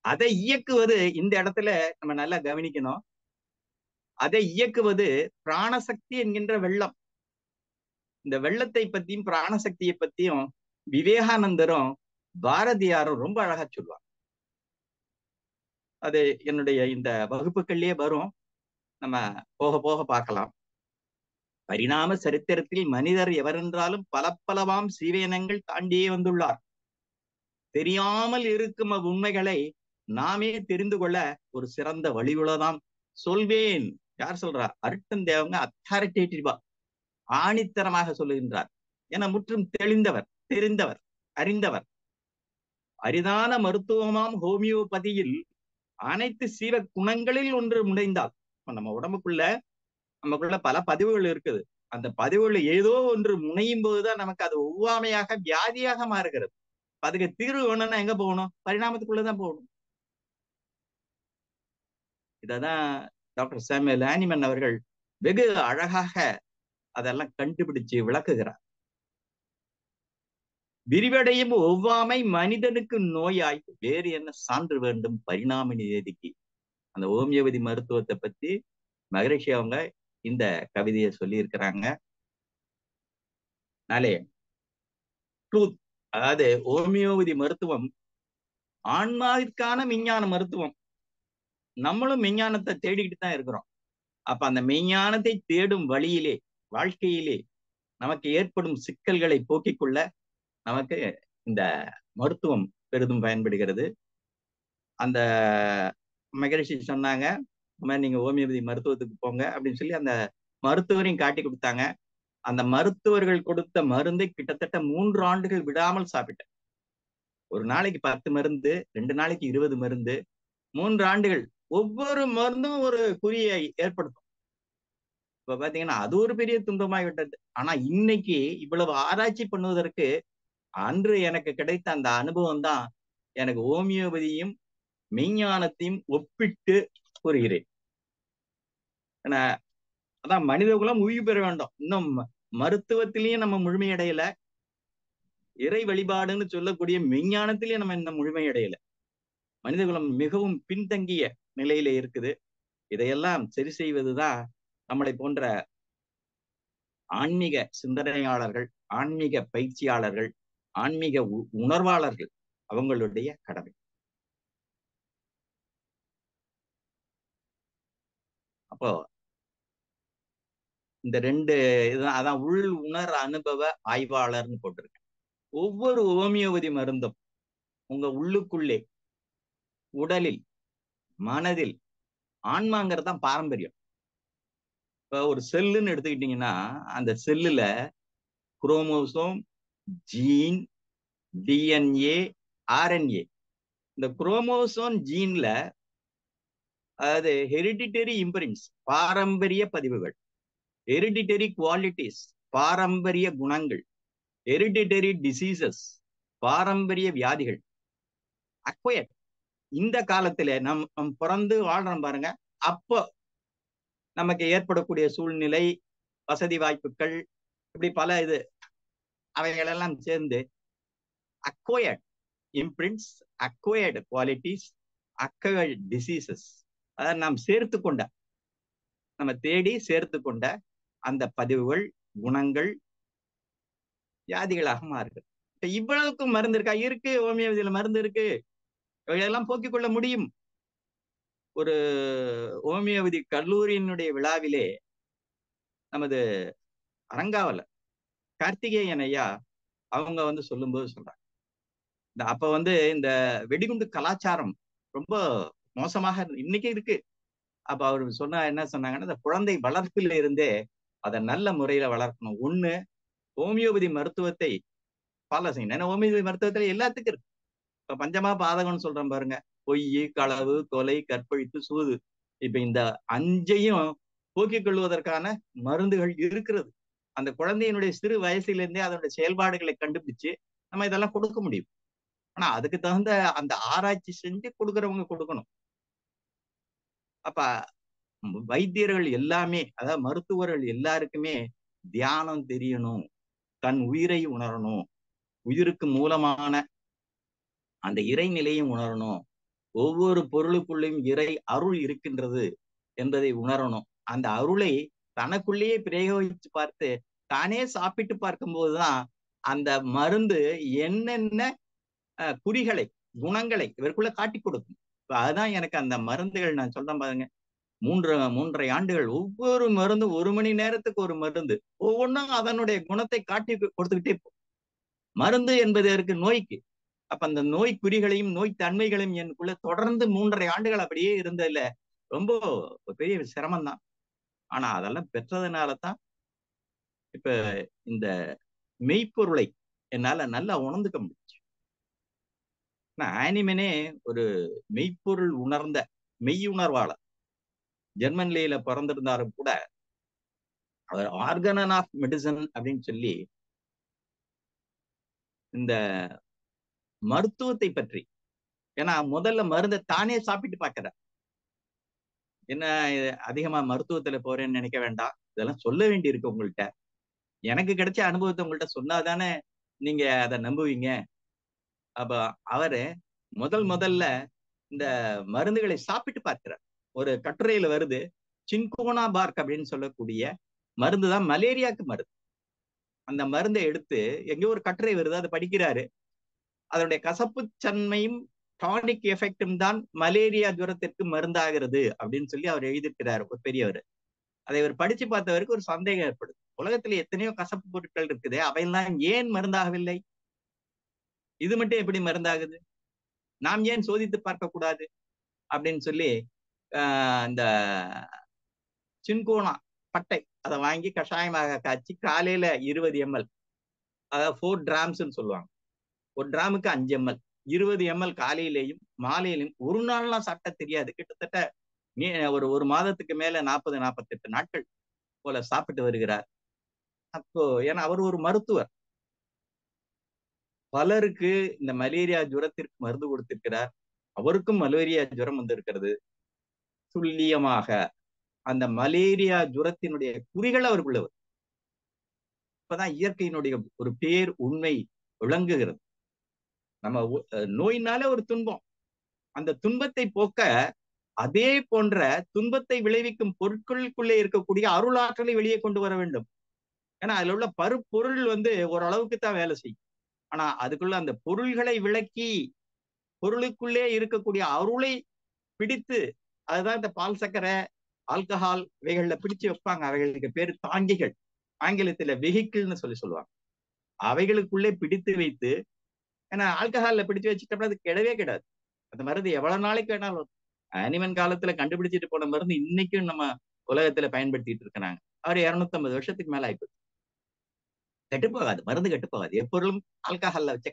அதை இயக்குவது, இந்த இடத்துல நம்ம நல்லா கவனிக்கணும், அதை இயக்குவது பிராணசக்தி என்கின்ற வெள்ளம். இந்த வெள்ளத்தை பத்தியும் பிராணசக்தியை பத்தியும் விவேகானந்தரும் பாரதியாரும் ரொம்ப அழகா சொல்லுவாங்க. அது என்னுடைய இந்த வகுப்புகள்லயே வரும், நம்ம போக போக பார்க்கலாம். பரிணாம சரித்திரத்தில் மனிதர் எவரென்றாலும் பலப்பலவாம் சீவேனங்கள் தாண்டியே வந்துள்ளார். தெரியாமல் இருக்கும் உண்மைகளை நாமே தெரிந்து கொள்ள ஒரு சிறந்த வழியுள்ளதாம் சொல்வேன். யார் சொல்றா? அருட்தந்தையவங்க அத்தாரிட்டேட்டிவா ஆணித்தரமாக சொல்லுகின்றார். என முற்றும் தெளிந்தவர், தெரிந்தவர், அறிந்தவர். அரிதான மருத்துவமாம் ஹோமியோபதியில் அனைத்து சீவ குணங்களில் ஒன்று முனைந்தால், நம்ம நமக்குள்ள பல பதிவுகள் இருக்குது. அந்த பதிவுகள் ஏதோ ஒன்று முனையும் போதுதான் நமக்கு அது ஒவ்வாமையாக வியாதியாக மாறுகிறது. அதுக்கு தீர்வு வேணும்னா எங்க போகணும்? பரிணாமத்துக்குள்ளதான் போகணும். இததான் டாக்டர் சாமுவேல் ஹானிமன் அவர்கள் வெகு அழகாக அதெல்லாம் கண்டுபிடிச்சு விளக்குகிறார். விரிவடையும் ஒவ்வாமை மனிதனுக்கு நோயாய், வேறு என்ன சான்று வேண்டும் பரிணாம நிதிக்கு. அந்த ஹோமியோபதி மருத்துவத்தை பத்தி மகரிஷி அவங்க இந்த கவிதையை சொல்லி இருக்கிறாங்க. நாளே ட்ரூத், அதாவது ஹோமியோபதி மருத்துவம் ஆன்மாவிற்கான விஞ்ஞான மருத்துவம். நம்மளும் விஞ்ஞானத்தை தேடிக்கிட்டு தான் இருக்கிறோம். அப்ப அந்த மெய்ஞானத்தை தேடும் வழியிலே, வாழ்க்கையிலே நமக்கு ஏற்படும் சிக்கல்களை போக்கிக் கொள்ள நமக்கு இந்த மருத்துவம் பெரிதும் பயன்படுகிறது. அந்த மகரிஷி சொன்னாங்க, இந்த மாதிரி நீங்க ஹோமியோபதி மருத்துவத்துக்கு போங்க அப்படின்னு சொல்லி அந்த மருத்துவரையும் காட்டி கொடுத்தாங்க. அந்த மருத்துவர்கள் கொடுத்த மருந்தை கிட்டத்தட்ட 3 ஆண்டுகள் விடாமல் சாப்பிட்டேன். ஒரு நாளைக்கு 10 மருந்து, 2 நாளைக்கு 20 மருந்து, 3 ஆண்டுகள். ஒவ்வொரு மருந்தும் ஒரு குறியை ஏற்படுத்தும். இப்ப பாத்தீங்கன்னா அது ஒரு பெரிய துன்பமாகிவிட்டது. ஆனா இன்னைக்கு இவ்வளவு ஆராய்ச்சி பண்ணுவதற்கு அன்று எனக்கு கிடைத்த அந்த அனுபவம் தான் எனக்கு ஹோமியோபதியும் மெய்ஞானத்தையும் ஒப்பிட்டு கூறுகிறேன். ஏன்னா அதான் மனித குலம் உயிர் பெற வேண்டும். இன்னும் மருத்துவத்திலையும் நம்ம முழுமையடையல, இறை வழிபாடுன்னு சொல்லக்கூடிய மெய்ஞானத்திலேயே நம்ம இன்னும் முழுமையடையல. மனிதகுலம் மிகவும் பின்தங்கிய நிலையில இருக்குது. இதையெல்லாம் சரி செய்வதுதான் நம்மளை போன்ற ஆன்மீக சிந்தனையாளர்கள், ஆன்மீக பயிற்சியாளர்கள், ஆன்மீக உணர்வாளர்கள் அவங்களுடைய கடமை. அப்போ இந்த 2 இதுதான், அதான் உள் உணர் அனுபவ ஆய்வாளர்னு போட்டிருக்கேன். ஒவ்வொரு ஹோமியோபதி மருந்தும் உங்க உள்ளுக்குள்ளே, உடலில், மனதில், ஆன்மாங்கிறது தான் பாரம்பரியம். இப்ப ஒரு செல்லுன்னு எடுத்துக்கிட்டீங்கன்னா அந்த செல்லுல குரோமோசோம், ஜீன், டிஎன்ஏ, ஆர்என்ஏ. இந்த குரோமோசோம் ஜீன்ல அதாவது ஹெரிடிட்டரி இம்பிரிண்ட்ஸ், பாரம்பரிய பதிவுகள், ஹெரிடிட்டரி குவாலிட்டிஸ், பாரம்பரிய குணங்கள், ஹெரிடிட்டரி டிசீசஸ், பாரம்பரிய வியாதிகள், அக்வயர்ட். இந்த காலத்துல நம் பிறந்து வாழ்றோம் பாருங்க, அப்போ நமக்கு ஏற்படக்கூடிய சூழ்நிலை, வசதி வாய்ப்புகள், இப்படி பல அவைகளெல்லாம் சேர்ந்து acquired imprints, acquired qualities, acquired diseases, அதாவது நாம் சேர்த்து கொண்ட, நம்ம தேடி சேர்த்து கொண்ட அந்த பதிவுகள், குணங்கள் வியாதிகளாக மாறுது. இப்ப இவ்வளவுக்கும் மருந்து இருக்கா? இருக்கு. ஹோமியோபதியில மருந்து இருக்கு. இவைகளெல்லாம் போக்கிக் கொள்ள முடியும். ஒரு ஹோமியோபதி கல்லூரியினுடைய விழாவிலே நமது அரங்காவல கார்த்திகேயன் ஐயா அவங்க சொல்லும்போது சொல்றாங்க, அப்ப இந்த வெடிகுண்டு கலாச்சாரம் ரொம்ப மோசமாக இன்னைக்கு இருக்கு. அப்ப அவர் என்ன சொன்னாங்கன்னா, இந்த குழந்தை வளர்ப்பில இருந்தே அதை நல்ல முறையில வளர்க்கணும். ஒண்ணு, ஹோமியோபதி மருத்துவத்தை ஃபாலோ செய்யணும். ஏன்னா ஹோமியோபதி மருத்துவத்துல எல்லாத்துக்கும் இருக்கு. இப்ப பஞ்சமா பாதகம்னு சொல்றேன் பாருங்க, பொய், களவு, கொலை, கற்பழிப்பு, சூது, இப்ப இந்த 5ஐயும் போக்கிக் கொள்வதற்கான மருந்துகள் இருக்கிறது. அந்த குழந்தையினுடைய சிறு வயசிலிருந்தே அதனுடைய செயல்பாடுகளை கண்டுபிடிச்சு நம்ம இதெல்லாம் கொடுக்க முடியும். ஆனா அதுக்கு தகுந்த அந்த ஆராய்ச்சி செஞ்சு கொடுக்கறவங்க கொடுக்கணும். அப்ப வைத்தியர்கள் எல்லாமே, அதாவது மருத்துவர்கள் எல்லாருக்குமே தியானம் தெரியணும், தன் உயிரை உணரணும், உயிருக்கு மூலமான அந்த இறைநிலையும் உணரணும், ஒவ்வொரு பொருளுக்குள்ளேயும் இறை அருள் இருக்கின்றது என்பதை உணரணும். அந்த அருளை தனக்குள்ளேயே பிரயோகிச்சு பார்த்து தானே சாப்பிட்டு பார்க்கும்போதுதான் அந்த மருந்து என்னென்ன குறிகளை, குணங்களை இவருக்குள்ள காட்டி கொடுக்கும். அதுதான் எனக்கு அந்த மருந்துகள் நான் சொல்றேன் பாருங்க, 3.5 ஆண்டுகள் ஒவ்வொரு மருந்து 1 மணி நேரத்துக்கு ஒரு மருந்து, ஒவ்வொன்றும் அதனுடைய குணத்தை காட்டி கொடுத்துக்கிட்டே போ. மருந்து என்பது இருக்கு நோய்க்கு. அப்ப அந்த நோய் குறிகளையும் நோய் தன்மைகளையும் எனக்குள்ள தொடர்ந்து 3.5 ஆண்டுகள் அப்படியே இருந்ததுல ரொம்ப பெரிய சிரமம் தான். ஆனா அதெல்லாம் பெற்றதுனாலதான் இப்ப இந்த மெய்ப்பொருளை என்னால நல்லா உணர்ந்துக்க முடிச்சு. ஆனிமனே ஒரு மெய்ப்பொருள் உணர்ந்த மெய்யுணர்வாளர். ஜெர்மன்லேயில பிறந்திருந்தாலும் கூட அவர் ஆர்கனன் ஆஃப் மெடிசன் அப்படின்னு சொல்லி இந்த மருத்துவத்தை பற்றி, ஏன்னா முதல்ல மருந்தை தானே சாப்பிட்டு பார்க்கிறார். என்ன அதிகமா மருத்துவத்துல போறேன்னு நினைக்க வேண்டாம், இதெல்லாம் சொல்ல வேண்டி இருக்கு உங்கள்கிட்ட. எனக்கு கிடைச்ச அனுபவத்தை உங்கள்கிட்ட சொன்னாதானே நீங்க அதை நம்புவீங்க. அப்ப அவரு முதல்ல இந்த மருந்துகளை சாப்பிட்டு பார்க்கிறார். ஒரு கட்டுரையில வருது, சின்கோனா பார்க் அப்படின்னு சொல்லக்கூடிய மருந்து தான் மலேரியாவுக்கு மருந்து. அந்த மருந்தை எடுத்து எங்கேயோ ஒரு கட்டுரை வருது, அதை படிக்கிறாரு. அதனுடைய கசப்பு தன்மையும் டானிக் எஃபெக்டும் தான் மலேரியா ஜுரத்திற்கு மருந்தாகிறது அப்படின்னு சொல்லி அவர் எழுதியிருக்கிறார், ஒரு பெரியவர். அதை இவர் படிச்சு பார்த்தவருக்கு ஒரு சந்தேகம் ஏற்படுது. உலகத்துல எத்தனையோ கசப்பு பொருட்கள் இருக்குது, அவையெல்லாம் ஏன் மருந்தாகவில்லை? இது மட்டும் எப்படி மருந்தாகுது? நாம் ஏன் சோதித்து பார்க்க கூடாது அப்படின்னு சொல்லி இந்த சின்கோனா பட்டை அதை வாங்கி கஷாயமாக காய்ச்சி காலையில 20 ml, அதாவது 4 grams சொல்லுவாங்க, ஒரு கிராமுக்கு 5 ml, 20 ml காலையிலையும் மாலையிலையும் ஒரு நாள்லாம் சாப்பிட்டா தெரியாது. கிட்டத்தட்ட ஒரு மாதத்துக்கு மேல 40-48 நாட்கள் போல சாப்பிட்டு வருகிறார். அப்போ ஏன்னா அவர் ஒரு மருத்துவர், பலருக்கு இந்த மலேரியா ஜுரத்திற்கு மருந்து கொடுத்திருக்கிறார். அவருக்கும் மலேரியா ஜுரம் வந்திருக்கிறது. துல்லியமாக அந்த மலேரியா ஜுரத்தினுடைய குறிகள் அவருக்குள்ளவர். இப்பதான் இயற்கையினுடைய ஒரு பேர் உண்மை விளங்குகிறது. நம்ம நோயினாலே ஒரு துன்பம், அந்த துன்பத்தை போக்க அதே போன்ற துன்பத்தை விளைவிக்கும் பொருட்களுக்குள்ளே இருக்கக்கூடிய அருளாற்றலை வெளியே கொண்டு வர வேண்டும். ஏன்னா அதுல உள்ள பருப்பொருள் ஓரளவுக்கு தான் வேலை செய்யும். ஆனா அதுக்குள்ள அந்த பொருள்களை விளக்கி பொருளுக்குள்ளே இருக்கக்கூடிய அருளை பிடித்து, அதுதான் இந்த பால் சர்க்கரை ஆல்கஹால் இவைகள்ல பிடிச்சு வைப்பாங்க. அவைகளுக்கு பேரு தாங்கிகள், ஆங்கிலத்துல வெஹிக்கிள்னு சொல்லுவாங்க. அவைகளுக்குள்ளே பிடித்து வைத்து, ஏன்னா ஆல்கஹால்ல பிடிச்சு வச்சுட்டோம்னா அது கிடவே கிடாது. அந்த மருந்து எவ்வளவு நாளைக்கு வேணாலும், அனிமன் காலத்துல கண்டுபிடிச்சிட்டு போன மருந்து இன்னைக்கும் நம்ம உலகத்துல பயன்படுத்திட்டு இருக்கிறாங்க. அவர் 250 வருஷத்துக்கு மேல ஆயிப்போச்சு. கெட்டுப்போகாது, மருந்து கெட்டுப்போகாது, எப்பொருளும் ஆல்கஹால்ல வச்ச.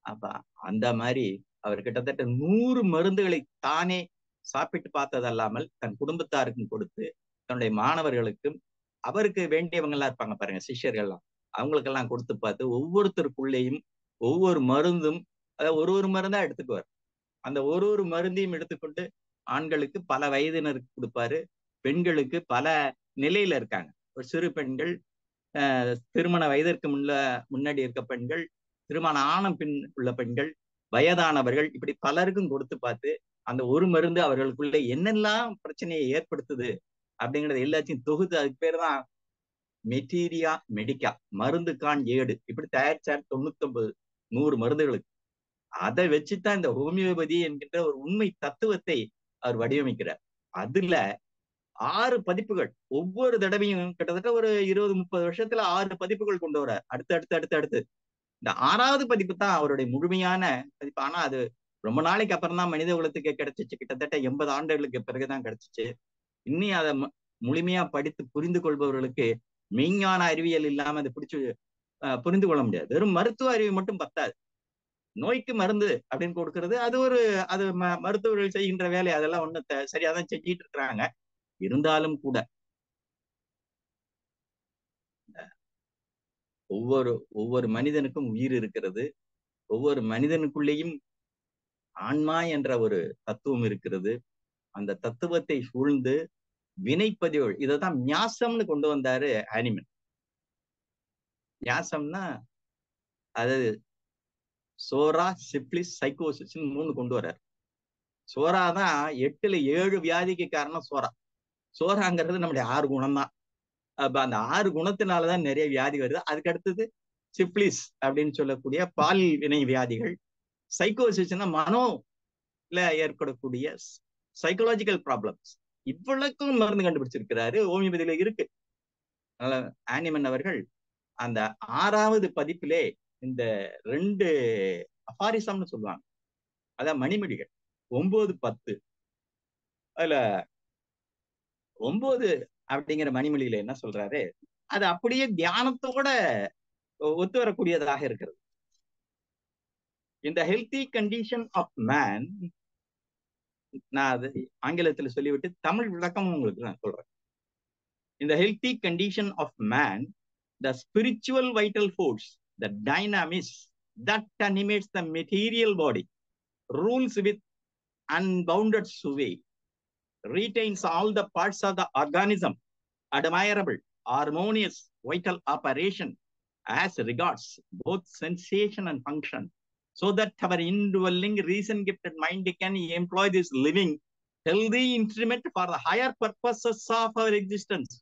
அப்ப அந்த மாதிரி அவர் கிட்டத்தட்ட 100 மருந்துகளை தானே சாப்பிட்டு பார்த்ததல்லாமல் தன் குடும்பத்தாருக்கும் கொடுத்து, தன்னுடைய மாணவர்களுக்கும், அவருக்கு வேண்டியவங்க எல்லாம் இருப்பாங்க பாருங்க, சிஷ்யர்கள்லாம், அவங்களுக்கெல்லாம் கொடுத்து பார்த்து ஒவ்வொருத்தருக்குள்ளேயும் ஒவ்வொரு மருந்தும், அதாவது ஒரு மருந்தா எடுத்துக்குவார். அந்த ஒரு மருந்தையும் எடுத்துக்கொண்டு ஆண்களுக்கு பல வயதினருக்கு கொடுப்பாரு, பெண்களுக்கு பல நிலையில இருக்காங்க. ஒரு சிறு பெண்கள், திருமண வயதிற்கு முன்னாடி இருக்க பெண்கள், திருமணம் ஆன பின் உள்ள பெண்கள், வயதானவர்கள், இப்படி பலருக்கும் கொடுத்து பார்த்து அந்த ஒரு மருந்து அவர்களுக்குள்ள என்னெல்லாம் பிரச்சனையை ஏற்படுத்துது அப்படிங்கறத எல்லாத்தையும் தொகுத்து, அதுக்கு பேர் தான் மெட்டீரியா மெடிக்கா, மருந்துக்கான் ஏடு. இப்படி தயாரிச்சார் 99-100 மருந்துகளுக்கு. அதை வச்சுதான் இந்த ஹோமியோபதி என்கின்ற ஒரு உண்மை தத்துவத்தை அவர் வடிவமைக்கிறார். அதுல 6 பதிப்புகள், ஒவ்வொரு தடவையும் கிட்டத்தட்ட ஒரு 20-30 வருஷத்துல 6 பதிப்புகள் கொண்டு வர, அடுத்து இந்த 6வது பதிப்பு தான் அவருடைய முழுமையான பதிப்பு. ஆனா அது ரொம்ப நாளைக்கு அப்புறம் தான் மனித குலத்துக்கு கிடைச்சிச்சு. கிட்டத்தட்ட 80 ஆண்டுகளுக்கு பிறகுதான் கிடைச்சிச்சு. இன்னும் அதை முழுமையா படித்து புரிந்து கொள்பவர்களுக்கு மெய்ஞான அறிவியல் இல்லாம அதை பிடிச்சு புரிந்து கொள்ள முடியாது. வெறும் மருத்துவ அறிவு மட்டும் பத்தாது. நோய்க்கு மருந்து அப்படின்னு கொடுக்கறது அது மருத்துவர்கள் செய்கின்ற வேலை, அதெல்லாம் ஒண்ணு சரியாதான் செஞ்சிட்டு இருக்கிறாங்க. இருந்தாலும் கூட ஒவ்வொரு மனிதனுக்கும் உயிர் இருக்கிறது. ஒவ்வொரு மனிதனுக்குள்ளேயும் ஆன்மா என்ற ஒரு தத்துவம் இருக்கிறது. அந்த தத்துவத்தை சூழ்ந்து வினைப்பதிவுகள், இதைதான் நியாசம்னு கொண்டு வந்தாரு ஹானிமன். நியாசம்னா அதாவது சோரா, சிப்ளிஸ், சைக்கோசிஸ் 3 கொண்டு வர்றாரு. சோரா தான் 8ல் 7 வியாதிக்கு காரணம் சோரா. சோராங்கிறது நம்முடைய 6 குணம் தான். அப்ப அந்த 6 குணத்தினாலதான் நிறைய வியாதி வருது. அதுக்கு அடுத்தது சிப்ளிஸ் அப்படின்னு சொல்லக்கூடிய பால் வினை வியாதிகள். சைக்கோசிஸ்னா மனோல ஏற்படக்கூடிய சைக்கோலாஜிக்கல் ப்ராப்ளம்ஸ். இவ்வளவுக்கும் மருந்து கண்டுபிடிச்சிருக்கிறாரு, ஹோமியோபதியில இருக்கு. அதனால ஹானிமன் அவர்கள் அந்த 6வது பதிப்பிலே இந்த 2 அபாரிசம்னு சொல்லுவாங்க, அதான் மணிமொழிகள் 9, 10. அதுல 9 அப்படிங்கிற மணிமொழியில என்ன சொல்றாரு, அது அப்படியே தியானத்தோட ஒத்து வரக்கூடியதாக இருக்கிறது. இந்த ஹெல்தி கண்டிஷன் ஆஃப் மேன், நான் அது ஆங்கிலத்தில் சொல்லிவிட்டு தமிழ் விளக்கம் உங்களுக்கு நான் சொல்றேன். In the healthy condition of man, the spiritual vital force, the dynamis that animates the material body, rules with unbounded sway, retains all the parts of the organism, admirable, harmonious, vital operation as regards both sensation and function, so that our indwelling reason-gifted mind can employ this living, healthy instrument for the higher purposes of our existence.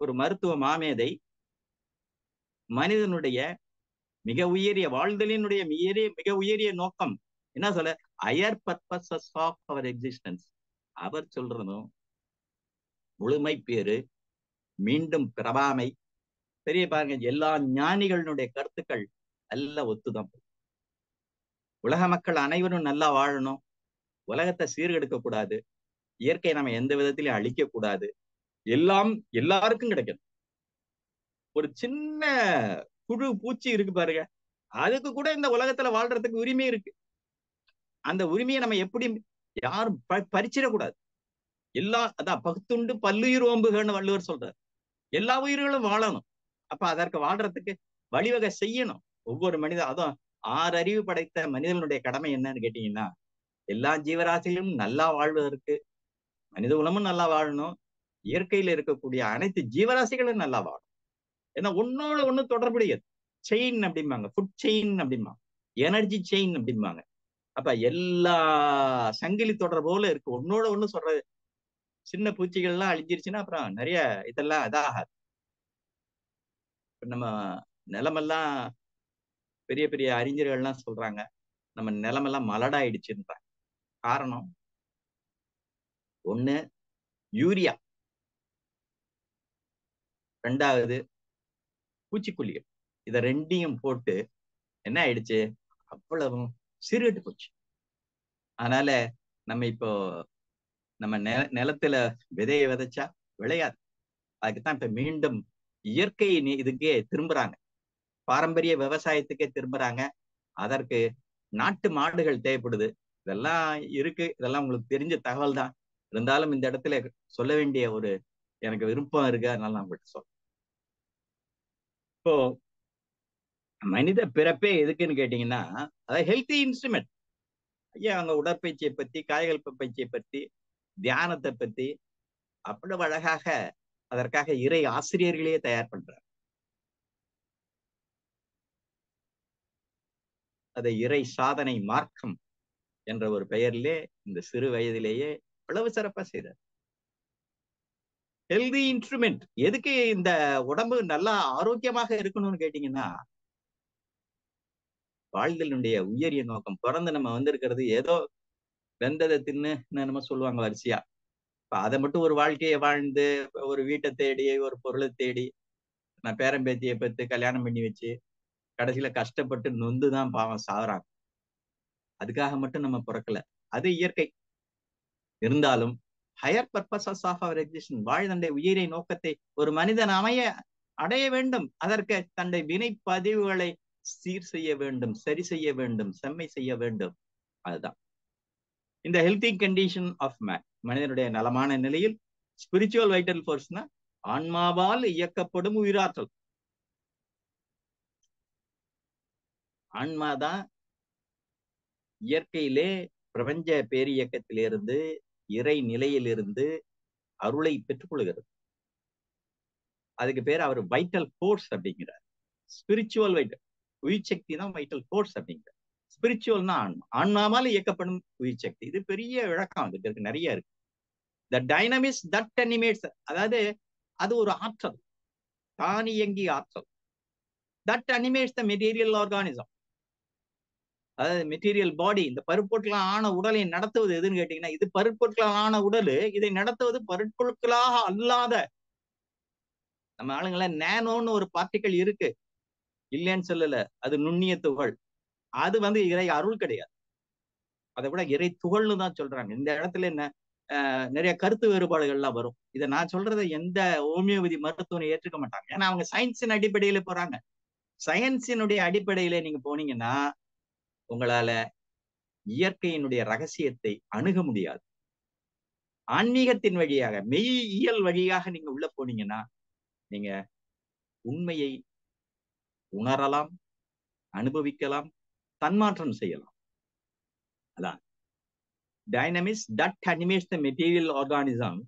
ஒரு மருத்துவ மாமேதை மனிதனுடைய மிக உயரிய வாழ்தலினுடைய மிக உயரிய நோக்கம் என்ன சொல்ல, higher purposes of our existence. அவர் சொல்றதும் முழுமை பேரு, மீண்டும் பிறவாமை. பெரிய பாருங்க, எல்லா ஞானிகளுடைய கருத்துக்கள் எல்லாம் ஒத்துதான். உலக மக்கள் அனைவரும் நல்லா வாழணும், உலகத்தை சீர்கெடுக்க கூடாது, இயற்கையை நம்ம எந்த விதத்திலையும் அழிக்க கூடாது, எல்லாம் எல்லாருக்கும் கிடைக்கணும். ஒரு சின்ன புழு பூச்சி இருக்கு பாருங்க, அதுக்கு கூட இந்த உலகத்துல வாழ்றதுக்கு உரிமை இருக்கு. அந்த உரிமையை நம்ம எப்படி யாரும் பறிச்சிடக்கூடாது. அதான் பகுத்துண்டு பல்லுயிர் ஓம்புகன்னு வள்ளுவர் சொல்றாரு. எல்லா உயிர்களும் வாழணும். அப்ப அதற்கு வாழ்றதுக்கு வழிவகை செய்யணும் ஒவ்வொரு மனிதன். அதுவும் 6 அறிவு படைத்த மனிதனுடைய கடமை என்னன்னு கேட்டீங்கன்னா, எல்லா ஜீவராசிகளும் நல்லா வாழ்வதற்கு மனித குலமும் நல்லா வாழணும், இயற்கையில இருக்கக்கூடிய அனைத்து ஜீவராசிகளும் நல்லா வாழணும். ஏன்னா ஒன்னோட ஒண்ணு தொடர்புடையது. செயின் அப்படிம்பாங்க, ஃபுட் செயின் அப்படிம்பாங்க, எனர்ஜி செயின் அப்படிம்பாங்க. அப்ப எல்லா சங்கிலி தொடர் போல இருக்கு, ஒன்னோட ஒண்ணு சொல்றது. சின்ன பூச்சிகள்லாம் அழிஞ்சிருச்சுன்னா அப்புறம் நிறைய இதெல்லாம் இதாகாது. நம்ம நிலமெல்லாம் பெரிய பெரிய அறிஞர்கள்லாம் சொல்றாங்க, நம்ம நிலமெல்லாம் மலடாயிடுச்சுன்றாங்க. காரணம் ஒண்ணு யூரியா, ரெண்டாவது பூச்சிக்கொல்லிகள். இத ரெண்டையும் போட்டு என்ன ஆயிடுச்சு, அவ்வளவும் சீர்கெட்டு போச்சு. அதனால நம்ம இப்போ நம்ம நிலத்துல விதையை விதைச்சா விளையாது. அதுக்குத்தான் இப்ப மீண்டும் இயற்கை இதுக்கே திரும்புறாங்க, பாரம்பரிய விவசாயத்துக்கே திரும்புறாங்க. அதற்கு நாட்டு மாடுகள் தேவைப்படுது. இதெல்லாம் இருக்கு, இதெல்லாம் உங்களுக்கு தெரிஞ்ச தகவல் தான். இருந்தாலும் இந்த இடத்துல சொல்ல வேண்டிய ஒரு எனக்கு விருப்பம் இருக்கு, அதனால நான் உங்கள்கிட்ட சொல்றேன். இப்போ மனித பிறப்பே எதுக்குன்னு கேட்டீங்கன்னா, அதாவது ஹெல்த்தி இன்ஸ்ட்ருமெண்ட். ஐயா அங்க உடற்பயிற்சியை பத்தி, காயகல்ப பயிற்சியை பத்தி, தியானத்தை பத்தி அவ்வளவு அழகாக அதற்காக இறை ஆசிரியர்களையே தயார் பண்றார். அதை இறை சாதனை மார்க்கம் என்ற ஒரு பெயரிலே இந்த சிறு வயதிலேயே அவ்வளவு சிறப்பா செய்றார். Healthy instrument. எதுக்கு இந்த உடம்பு நல்லா ஆரோக்கியமாக இருக்கணும்னு கேட்டீங்கன்னா, வாழ்தலுடைய உயரிய நோக்கம். பிறந்து நம்ம வந்திருக்கிறது ஏதோ வெந்ததை தின்னு நம்ம சொல்லுவாங்க வரிசையா. இப்ப அதை மட்டும் ஒரு வாழ்க்கையை வாழ்ந்து, ஒரு வீட்டை தேடி, ஒரு பொருளை தேடி, நான் பேரம்பேத்தியை பெற்று கல்யாணம் பண்ணி வச்சு கடைசியில கஷ்டப்பட்டு நொந்துதான் பாவம் சாகுறாங்க. அதுக்காக மட்டும் நம்ம பிறக்கல, அது இயற்கை. இருந்தாலும் higher purposes of our existence, வாழ்தண்டை உயிரை நோக்கத்தை ஒரு மனிதன் அடைய வேண்டும். அதற்கு தன்னை வினை பதிவுகளை சீர் செய்ய வேண்டும், சரி செய்ய வேண்டும், செம்மை செய்ய வேண்டும். அதுதான் இந்த ஹெல்தி கண்டிஷன் ஆஃப் மேன். மனிதனுடைய நலமான நிலையில் ஸ்பிரிச்சுவல் வைட்டல் ஃபோர்ஸ்னா ஆன்மாவால் இயக்கப்படும் உயிராற்றல். ஆன்மாதான் இயற்கையிலே பிரபஞ்ச பேரியக்கத்திலிருந்து, இறை நிலையிலிருந்து அருளை பெற்றுக் கொள்கிறது. அதுக்கு பேர் அவர் வைட்டல் ஃபோர்ஸ் அப்படிங்கிறார். ஸ்பிரிச்சுவல் வைட்டல், உயிர் சக்தி தான் வைட்டல் ஃபோர்ஸ் அப்படிங்கிறார். ஸ்பிரிச்சுவல்னா ஆன்மா, ஆன்மாவால் இயக்கப்படும் உயிர் சக்தி. இது பெரிய விளக்கம், அதுக்கு இருக்கு, நிறைய இருக்கு. த டைனமிக்ஸ் தட் அனிமேட்ஸ், அதாவது அது ஒரு ஆற்றல், தானியங்கி ஆற்றல். That animates the material organism, அதாவது மெட்டீரியல் பாடி. இந்த பருப்பொருட்களால் ஆன உடலை நடத்துவது எதுன்னு கேட்டீங்கன்னா, இது பருப்பொருட்களால் ஆன உடல், இதை நடத்துவது பருப்பொருட்களாக அல்லாத நம்ம ஆளுங்கள. நேனோன்னு ஒரு பார்ட்டிகள் இருக்கு, இல்லைன்னு சொல்லல, அது நுண்ணிய துகள். அது இறை அருள் கிடையாது, அதை விட இறை துகள்னு தான் சொல்றாங்க. இந்த இடத்துல என்ன நிறைய கருத்து வேறுபாடுகள்லாம் வரும். இதை நான் சொல்றதை எந்த ஹோமியோபதி மருத்துவனை ஏற்றுக்க மாட்டாங்க, ஏன்னா அவங்க சயின்ஸின் அடிப்படையில போறாங்க. சயின்ஸினுடைய அடிப்படையில நீங்க போனீங்கன்னா உங்களால இயற்கையினுடைய ரகசியத்தை அணுக முடியாது. ஆன்மீகத்தின் வழியாக, மெய்யியல் வழியாக நீங்க உள்ள போனீங்கன்னா நீங்க உண்மையை உணரலாம், அனுபவிக்கலாம், தன்மாற்றம் செய்யலாம். அதான் dynamics that animates the material organism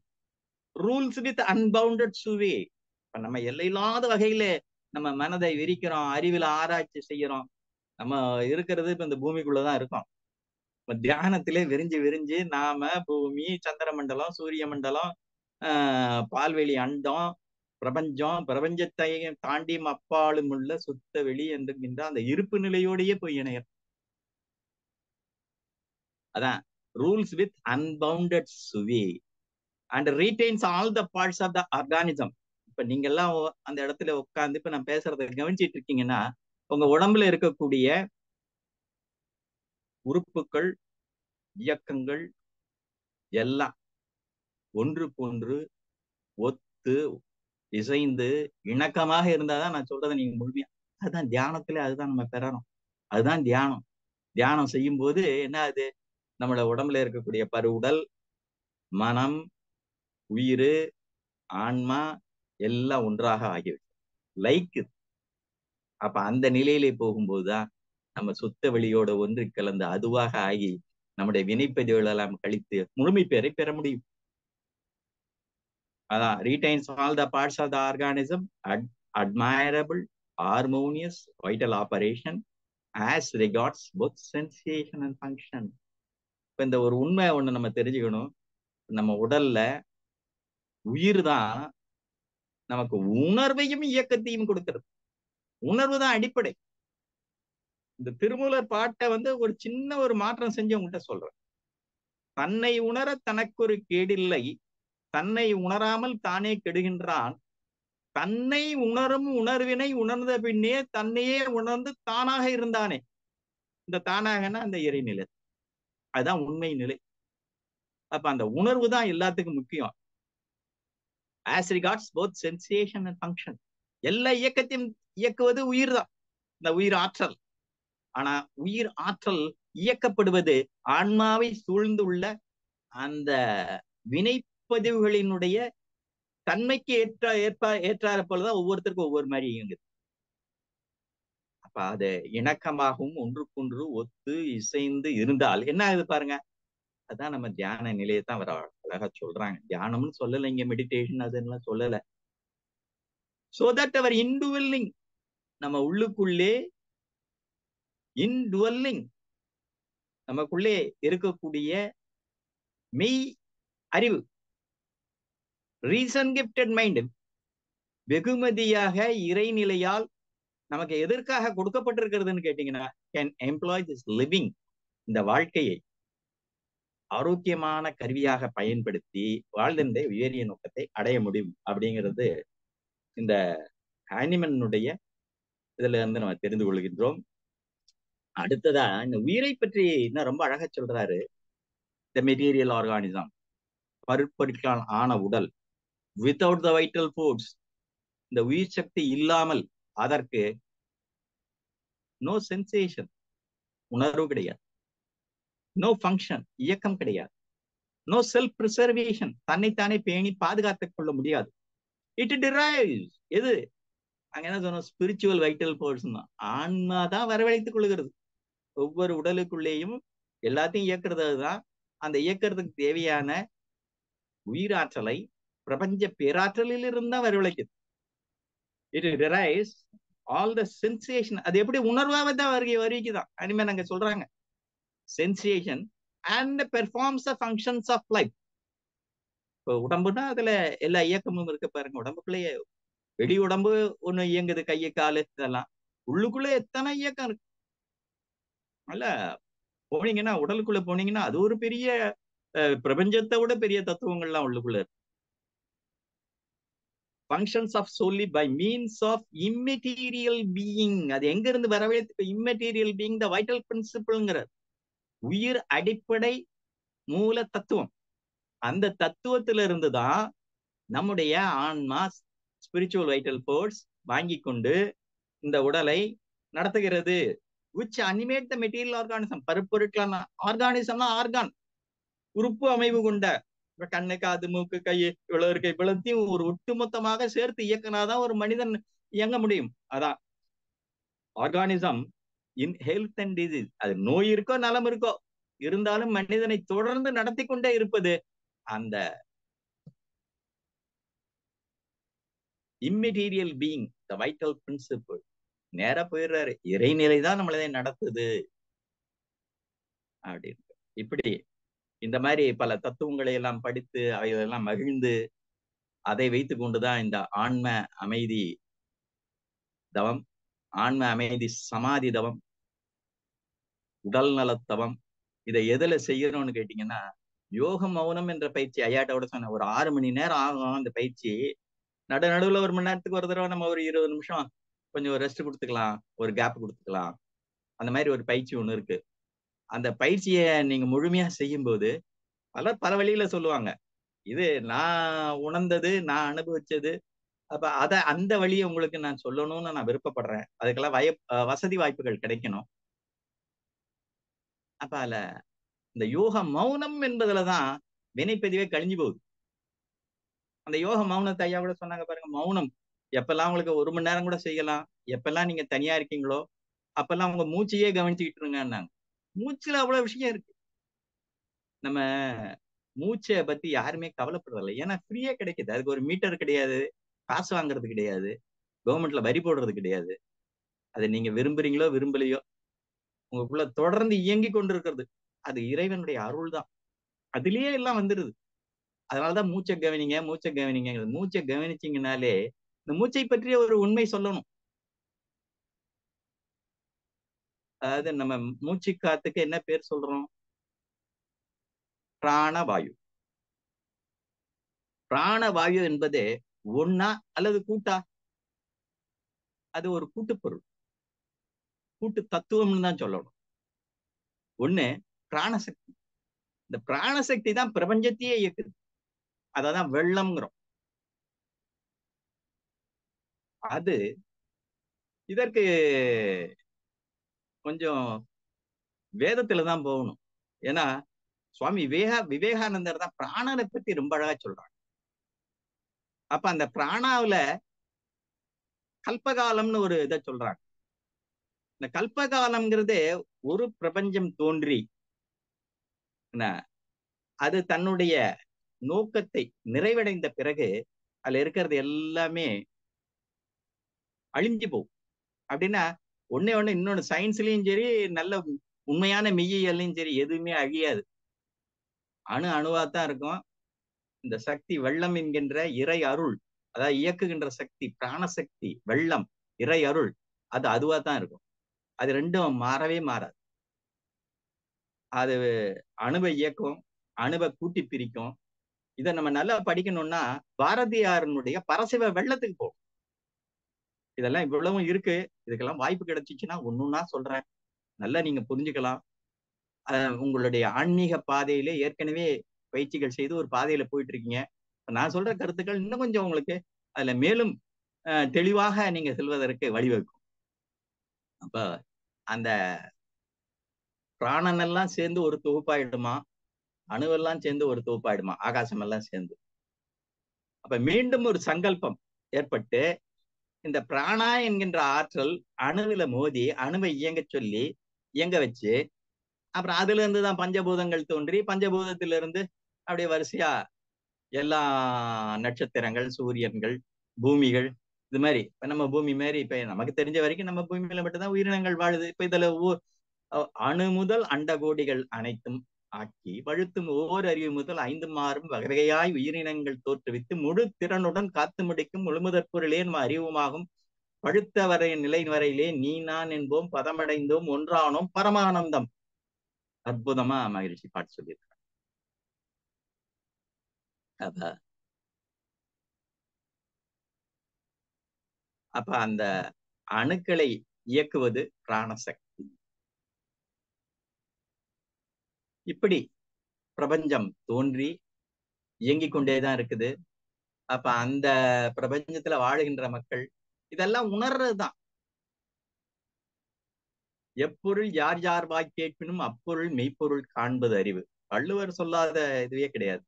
rules with unbounded sway. இப்ப நம்ம எல்லையில்லாத வகையில நம்ம மனதை விரிக்கிறோம், அறிவில் ஆராய்ச்சி செய்யறோம். நம்ம இருக்கிறது இப்ப இந்த பூமிக்குள்ளதான் இருக்கோம். இப்ப தியானத்திலே விரிஞ்சு விரிஞ்சு நாம பூமி, சந்திர மண்டலம், சூரிய மண்டலம், பால்வெளி அண்டம், பிரபஞ்சம், பிரபஞ்சத்தை தாண்டி அப்பாலும் உள்ள சுத்த வெளி என்கின்ற அந்த இருப்பு நிலையோடையே போய் இணையர். அதான் rules with unbounded sway. And retains all the parts of the organism. இப்ப நீங்க எல்லாம் அந்த இடத்துல உட்கார்ந்து இப்ப நான் பேசுறதை கவனிச்சிட்டு இருக்கீங்கன்னா, உங்க உடம்புல இருக்கக்கூடிய உறுப்புகள், இயக்கங்கள் எல்லாம் ஒன்றுக்கொன்று ஒத்து இசைந்து இணக்கமாக இருந்தாதான் நான் சொல்றதை நீங்க முழுமையா, அதுதான் தியானத்துல அதுதான் நம்ம பெறணும். அதுதான் தியானம். தியானம் செய்யும் போது என்ன ஆகுது, நம்மள உடம்புல இருக்கக்கூடிய பருவுடல், மனம், உயிர், ஆன்மா எல்லாம் ஒன்றாக ஆகிவிடும். லைக். அப்ப அந்த நிலையிலே போகும்போதுதான் நம்ம சுத்த வெளியோட ஒன்று கலந்து அதுவாக ஆகி நம்முடைய வினைப்பதிவுகள் எல்லாம் கழித்து முழுமை பெறை பெற முடியும். அதான் retains all the parts of the organism, admirable, harmonious, vital operation as regards both sensation and function. இப்ப இந்த ஒரு உண்மை ஒண்ணு நம்ம தெரிஞ்சுக்கணும். நம்ம உடல்ல உயிர் தான் நமக்கு உணர்வையும் இயக்கத்தையும் கொடுக்கிறது. உணர்வு தான் அடிப்படை. இந்த திருமூலர் பாட்டை ஒரு சின்ன ஒரு மாற்றம் செஞ்சு உங்ககிட்ட சொல்றேன். தன்னை உணர தனக்கு ஒரு கேடில்லை, தன்னை உணராமல் தானே கெடுகின்றான், தன்னை உணரும் உணர்வினை உணர்ந்த பின்னே தன்னையே உணர்ந்து தானாக இருந்தானே. இந்த தானாகனா அந்த இறைநிலை, அதுதான் உண்மை நிலை. அப்ப அந்த உணர்வு தான் எல்லாத்துக்கும் முக்கியம். as regards both sensation and function, எல்லா இயக்கத்தையும் இயக்குவது உயிர் தான், இந்த உயிர் ஆற்றல். ஆனா உயிர் ஆற்றல் இயக்கப்படுவது ஆன்மாவை சூழ்ந்துள்ள அந்த வினைப்பதிவுகளினுடைய தன்மைக்கு ஏற்றாற போலதான் ஒவ்வொருத்தருக்கும் ஒவ்வொரு மாதிரி இயங்குது. அப்ப அது இணக்கமாகவும் ஒன்றுக்கொன்று ஒத்து இசைந்து இருந்தால் என்ன ஆகுது பாருங்க. அதான் நம்ம தியான நிலையத்தான் அவர் அழகா சொல்றாங்க. தியானம்னு சொல்லல இங்க, மெடிடேஷன் அதெல்லாம் சொல்லல. சோ தட் அவர் இன்டுவெல்லிங், நம்ம உள்ளுக்குள்ளே இன்டுவெல்லிங், நமக்குள்ளே இருக்கக்கூடிய மெய் அறிவு, ரீசன் கிஃப்டட் மைண்ட், வெகுமதியாக இறைநிலையால் நமக்கு எதற்காக கொடுக்கப்பட்டிருக்கிறதுன்னு கேட்டீங்கன்னா, கேன் எம்ப்ளாய் திஸ் லிவிங், இந்த வாழ்க்கையை ஆரோக்கியமான கருவியாக பயன்படுத்தி வாழ்ந்த உயரிய நோக்கத்தை அடைய முடியும் அப்படிங்கிறது இந்த ஹானிமனுடைய இதுல இருந்து நம்ம தெரிந்து கொள்கின்றோம். அடுத்ததா இந்த உயிரை பற்றி இன்னும் ரொம்ப அழகா சொல்றாரு. த மெட்டீரியல் ஆர்கானிசம், பருப்பொருட்களால் ஆன உடல், வித்தவுட் த வைட்டல் ஃபோர்ஸ், இந்த உயிர் சக்தி இல்லாமல் அதற்கு நோ சென்சேஷன், உணர்வு கிடையாது, நோ ஃபங்க்ஷன், இயக்கம் கிடையாது, நோ செல்ஃப் பிரிசர்வேஷன், தன்னைத்தானே பேணி பாதுகாத்துக் கொள்ள முடியாது. இட் டிரைவ்ஸ், எது அங்க என்ன சொன்னோம், ஸ்பிரிச்சுவல் வைட்டல் ஃபோர்ஸ் தான், ஆன்மா தான் வரவழைத்துக் கொள்கிறது. ஒவ்வொரு உடலுக்குள்ளேயும் எல்லாத்தையும் இயக்குறது அதுதான். அந்த இயக்கிறதுக்கு தேவையான உயிராற்றலை பிரபஞ்ச பேராற்றலில் இருந்தா வரவழைக்குது. It drives all the sensation, அது எப்படி உணர்வாக தான் வருவிக்குதான். அனிமே நாங்க சொல்றாங்க sensation and performs the functions of life. இப்போ உடம்புனா அதுல எல்லா இயக்கமும் இருக்கு பாருங்க. உடம்புக்குள்ளேயே வெளி உடம்பு ஒண்ணு இயங்குது, கையை காலு இதெல்லாம், உள்ளுக்குள்ள எத்தனை இயக்கம் இருக்கு. அல்ல போனீங்கன்னா, உடலுக்குள்ள போனீங்கன்னா அது ஒரு பெரிய பிரபஞ்சத்தை விட பெரிய தத்துவங்கள்லாம் உள்ளுக்குள்ள இருக்கு. functions of solely by means of immaterial being, அது எங்க இருந்து வரவேற்று, immaterial being the vital principleங்கிற உயிர் அடிப்படை மூல தத்துவம். அந்த தத்துவத்தில இருந்துதான் நம்முடைய ஆன்மா ஸ்பிரிச்சுவல் வைட்டல் ஃபோர்ஸ் வாங்கி கொண்டு இந்த உடலை நடத்துகிறது. which animate the material organism, பருப்பொருட்களான ஆர்கானிசம்னா ஆர்கான், உறுப்பு அமைவு கொண்ட கண்ணு, காது, மூக்கு, கை, இவ்வளவு இருக்க, இவ்வளத்தையும் ஒரு ஒட்டுமொத்தமாக சேர்த்து இயக்கினாதான் ஒரு மனிதன் இயங்க முடியும். அதான் organism in health and disease. அது நோய் இருக்கோ நலம் இருக்கோ இருந்தாலும் மனிதனை தொடர்ந்து நடத்தி கொண்டே இருப்பது அந்த இம்மெட்டீரியல் பீயிங், த வைட்டல் பிரின்சிபிள். நேரா போயிடுறாரு, இறைநிலைதான் நம்மளதை நடத்துது அப்படின்னு. இப்படி இந்த மாதிரி பல தத்துவங்களை எல்லாம் படித்து அவைகளெல்லாம் மகிழ்ந்து அதை வைத்து கொண்டுதான் இந்த ஆன்ம அமைதி தவம், ஆன்ம அமைதி சமாதி தவம், உடல் நலத்தவம், இதை எதுல செய்யணும்னு கேட்டீங்கன்னா யோக மௌனம் என்ற பயிற்சி ஐயாட்டோட சொன்ன ஒரு 6 மணி நேரம் ஆகும் அந்த பயிற்சி. நடுவுல 1 மணி நேரத்துக்கு ஒரு தடவை நம்ம ஒரு 20 நிமிஷம் கொஞ்சம் ரெஸ்ட் கொடுத்துக்கலாம், ஒரு கேப் கொடுத்துக்கலாம். அந்த மாதிரி ஒரு பயிற்சி ஒண்ணு இருக்கு. அந்த பயிற்சியை நீங்க முழுமையா செய்யும் போது பலர் பல வழியில சொல்லுவாங்க. இது நான் உணர்ந்தது, நான் அனுபவிச்சது. அப்ப அந்த வழியை உங்களுக்கு நான் சொல்லணும்னு நான் விருப்பப்படுறேன். அதுக்கெல்லாம் வசதி வாய்ப்புகள் கிடைக்கணும். அப்ப அதுல இந்த யோக மௌனம் என்பதுலதான் வினைப்பதிவே கழிஞ்சு போகுது. அந்த யோக மௌனத்தை ஐயா கூட சொன்னாங்க பாருங்க. மௌனம் எப்பெல்லாம் உங்களுக்கு 1 மணி நேரம் கூட செய்யலாம். எப்பெல்லாம் நீங்க தனியா இருக்கீங்களோ அப்பெல்லாம் உங்க மூச்சையே கவனிச்சுக்கிட்டு இருங்கன்னாங்க. மூச்சுல அவ்வளவு விஷயம் இருக்கு. நம்ம மூச்சை பத்தி யாருமே கவலைப்படுறதில்லை. ஏன்னா ஃப்ரீயா கிடைக்குது. அதுக்கு ஒரு மீட்டர் கிடையாது, காசு வாங்குறது கிடையாது, கவர்மெண்ட்ல வரி போடுறது கிடையாது. அதை நீங்க விரும்புறீங்களோ விரும்பலையோ உங்களுக்குள்ள தொடர்ந்து இயங்கி கொண்டிருக்கிறது. அது இறைவனுடைய அருள் தான். அதுலயே எல்லாம் வந்துருது. அதனாலதான் மூச்சை கவனிங்க, மூச்சை கவனிங்கிறது. மூச்சை கவனிச்சீங்கனாலே இந்த மூச்சை பற்றிய ஒரு உண்மை சொல்லணும். அதாவது நம்ம மூச்சு காத்துக்கு என்ன பேர் சொல்றோம்? பிராணவாயு. பிராணவாயு என்பது ஒன்னா அல்லது கூட்டா? அது ஒரு கூட்டு பொருள், கூட்டு தத்துவம்னு தான் சொல்லணும். ஒண்ணு பிராணசக்தி. இந்த பிராணசக்தி தான் பிரபஞ்சத்தையே இயக்குது. அததான் வெள்ளம்ங்கிறோம். அது இதற்கு கொஞ்சம் வேதத்துலதான் போகணும். ஏன்னா சுவாமி விவேகானந்தர் தான் பிராணனை பத்தி ரொம்ப அழகா சொல்றாங்க. அப்ப அந்த பிராணாவில கல்பகாலம்னு ஒரு இதை சொல்றாங்க. இந்த கல்பகாலம்ங்கிறது ஒரு பிரபஞ்சம் தோன்றி அது தன்னுடைய நோக்கத்தை நிறைவடைந்த பிறகு அதுல இருக்கிறது எல்லாமே அழிஞ்சு போகும். அப்படின்னா ஒண்ணு இன்னொன்னு சயின்ஸ்லயும் சரி, நல்ல உண்மையான மெய்யியல்லையும் சரி, எதுவுமே அழியாது. அணுவாத்தான் இருக்கும். இந்த சக்தி வெள்ளம் என்கின்ற இறை அருள், அதாவது இயக்குகின்ற சக்தி பிராணசக்தி, வெள்ளம் இறை அருள், அது அதுவாத்தான் இருக்கும். அது ரெண்டும் மாறவே மாறாது. அது அணுவை இயக்கும், அணுவை கூட்டி பிரிக்கும். இதை நம்ம நல்லா படிக்கணும்னா பாரதியாரனுடைய பரசிவ வெள்ளத்துக்கு போகும். இதெல்லாம் இவ்வளவும் இருக்கு. இதுக்கெல்லாம் வாய்ப்பு கிடைச்சிச்சுன்னா ஒண்ணுன்னா சொல்றேன், நல்லா நீங்க புரிஞ்சுக்கலாம். உங்களுடைய ஆன்மீக பாதையிலே ஏற்கனவே பயிற்சிகள் செய்து ஒரு பாதையில போயிட்டு இருக்கீங்க. நான் சொல்ற கருத்துக்கள் இன்னும் கொஞ்சம் உங்களுக்கு அதுல மேலும் தெளிவாக நீங்க செல்வதற்கு வழிவகுக்கும். அப்ப அந்த பிராணன் எல்லாம் சேர்ந்து ஒரு தொகுப்பாயிடுமா, அணுவெல்லாம் சேர்ந்து ஒரு தொகுப்பாயிடுமா, ஆகாசம் எல்லாம் சேர்ந்து. அப்ப மீண்டும் ஒரு சங்கல்பம் ஏற்பட்டு இந்த பிராணா என்கின்ற ஆற்றல் அணுவில மோதி அணுவை இயங்க சொல்லி இயங்க வச்சு, அப்புறம் அதுல இருந்துதான் பஞ்சபூதங்கள் தோன்றி, பஞ்சபூதத்திலிருந்து அப்படியே வரிசையா எல்லா நட்சத்திரங்கள், சூரியன்கள், பூமிகள், இது மாதிரி. இப்ப நம்ம பூமி மாதிரி இப்ப நமக்கு தெரிஞ்ச வரைக்கும் நம்ம பூமியில மட்டும்தான் உயிரினங்கள் வாழுது. இப்ப இதுல அணு முதல் அண்ட கோடிகள் அனைத்தும் ஆக்கி வழுத்தும் ஓர் அறிவு முதல் 5 மாறும் வகையாய் உயிரினங்கள் தோற்றுவித்து முழு திறனுடன் காத்து முடிக்கும் முழுமுதற் பொருளே நம்ம அறிவுமாகும் பழுத்த வரை நிலை வரையிலே நீ நான் என்போம் பதமடைந்தோம் ஒன்றானோம் பரமானந்தம். அற்புதமா மகிழ்ச்சி பாட்டு சொல்லியிருக்காங்க. அப்ப அந்த அணுக்களை இயக்குவது பிராணசக்தி. இப்படி பிரபஞ்சம் தோன்றி இயங்கிக் கொண்டேதான் இருக்குது. அப்ப அந்த பிரபஞ்சத்துல வாழுகின்ற மக்கள் இதெல்லாம் உணர்றதுதான். எப்பொருள் யார் யார் வாய் கேட்பினும் அப்பொருள் மெய்ப்பொருள் காண்பது அறிவு. வள்ளுவர் சொல்லாத இதுவே கிடையாது.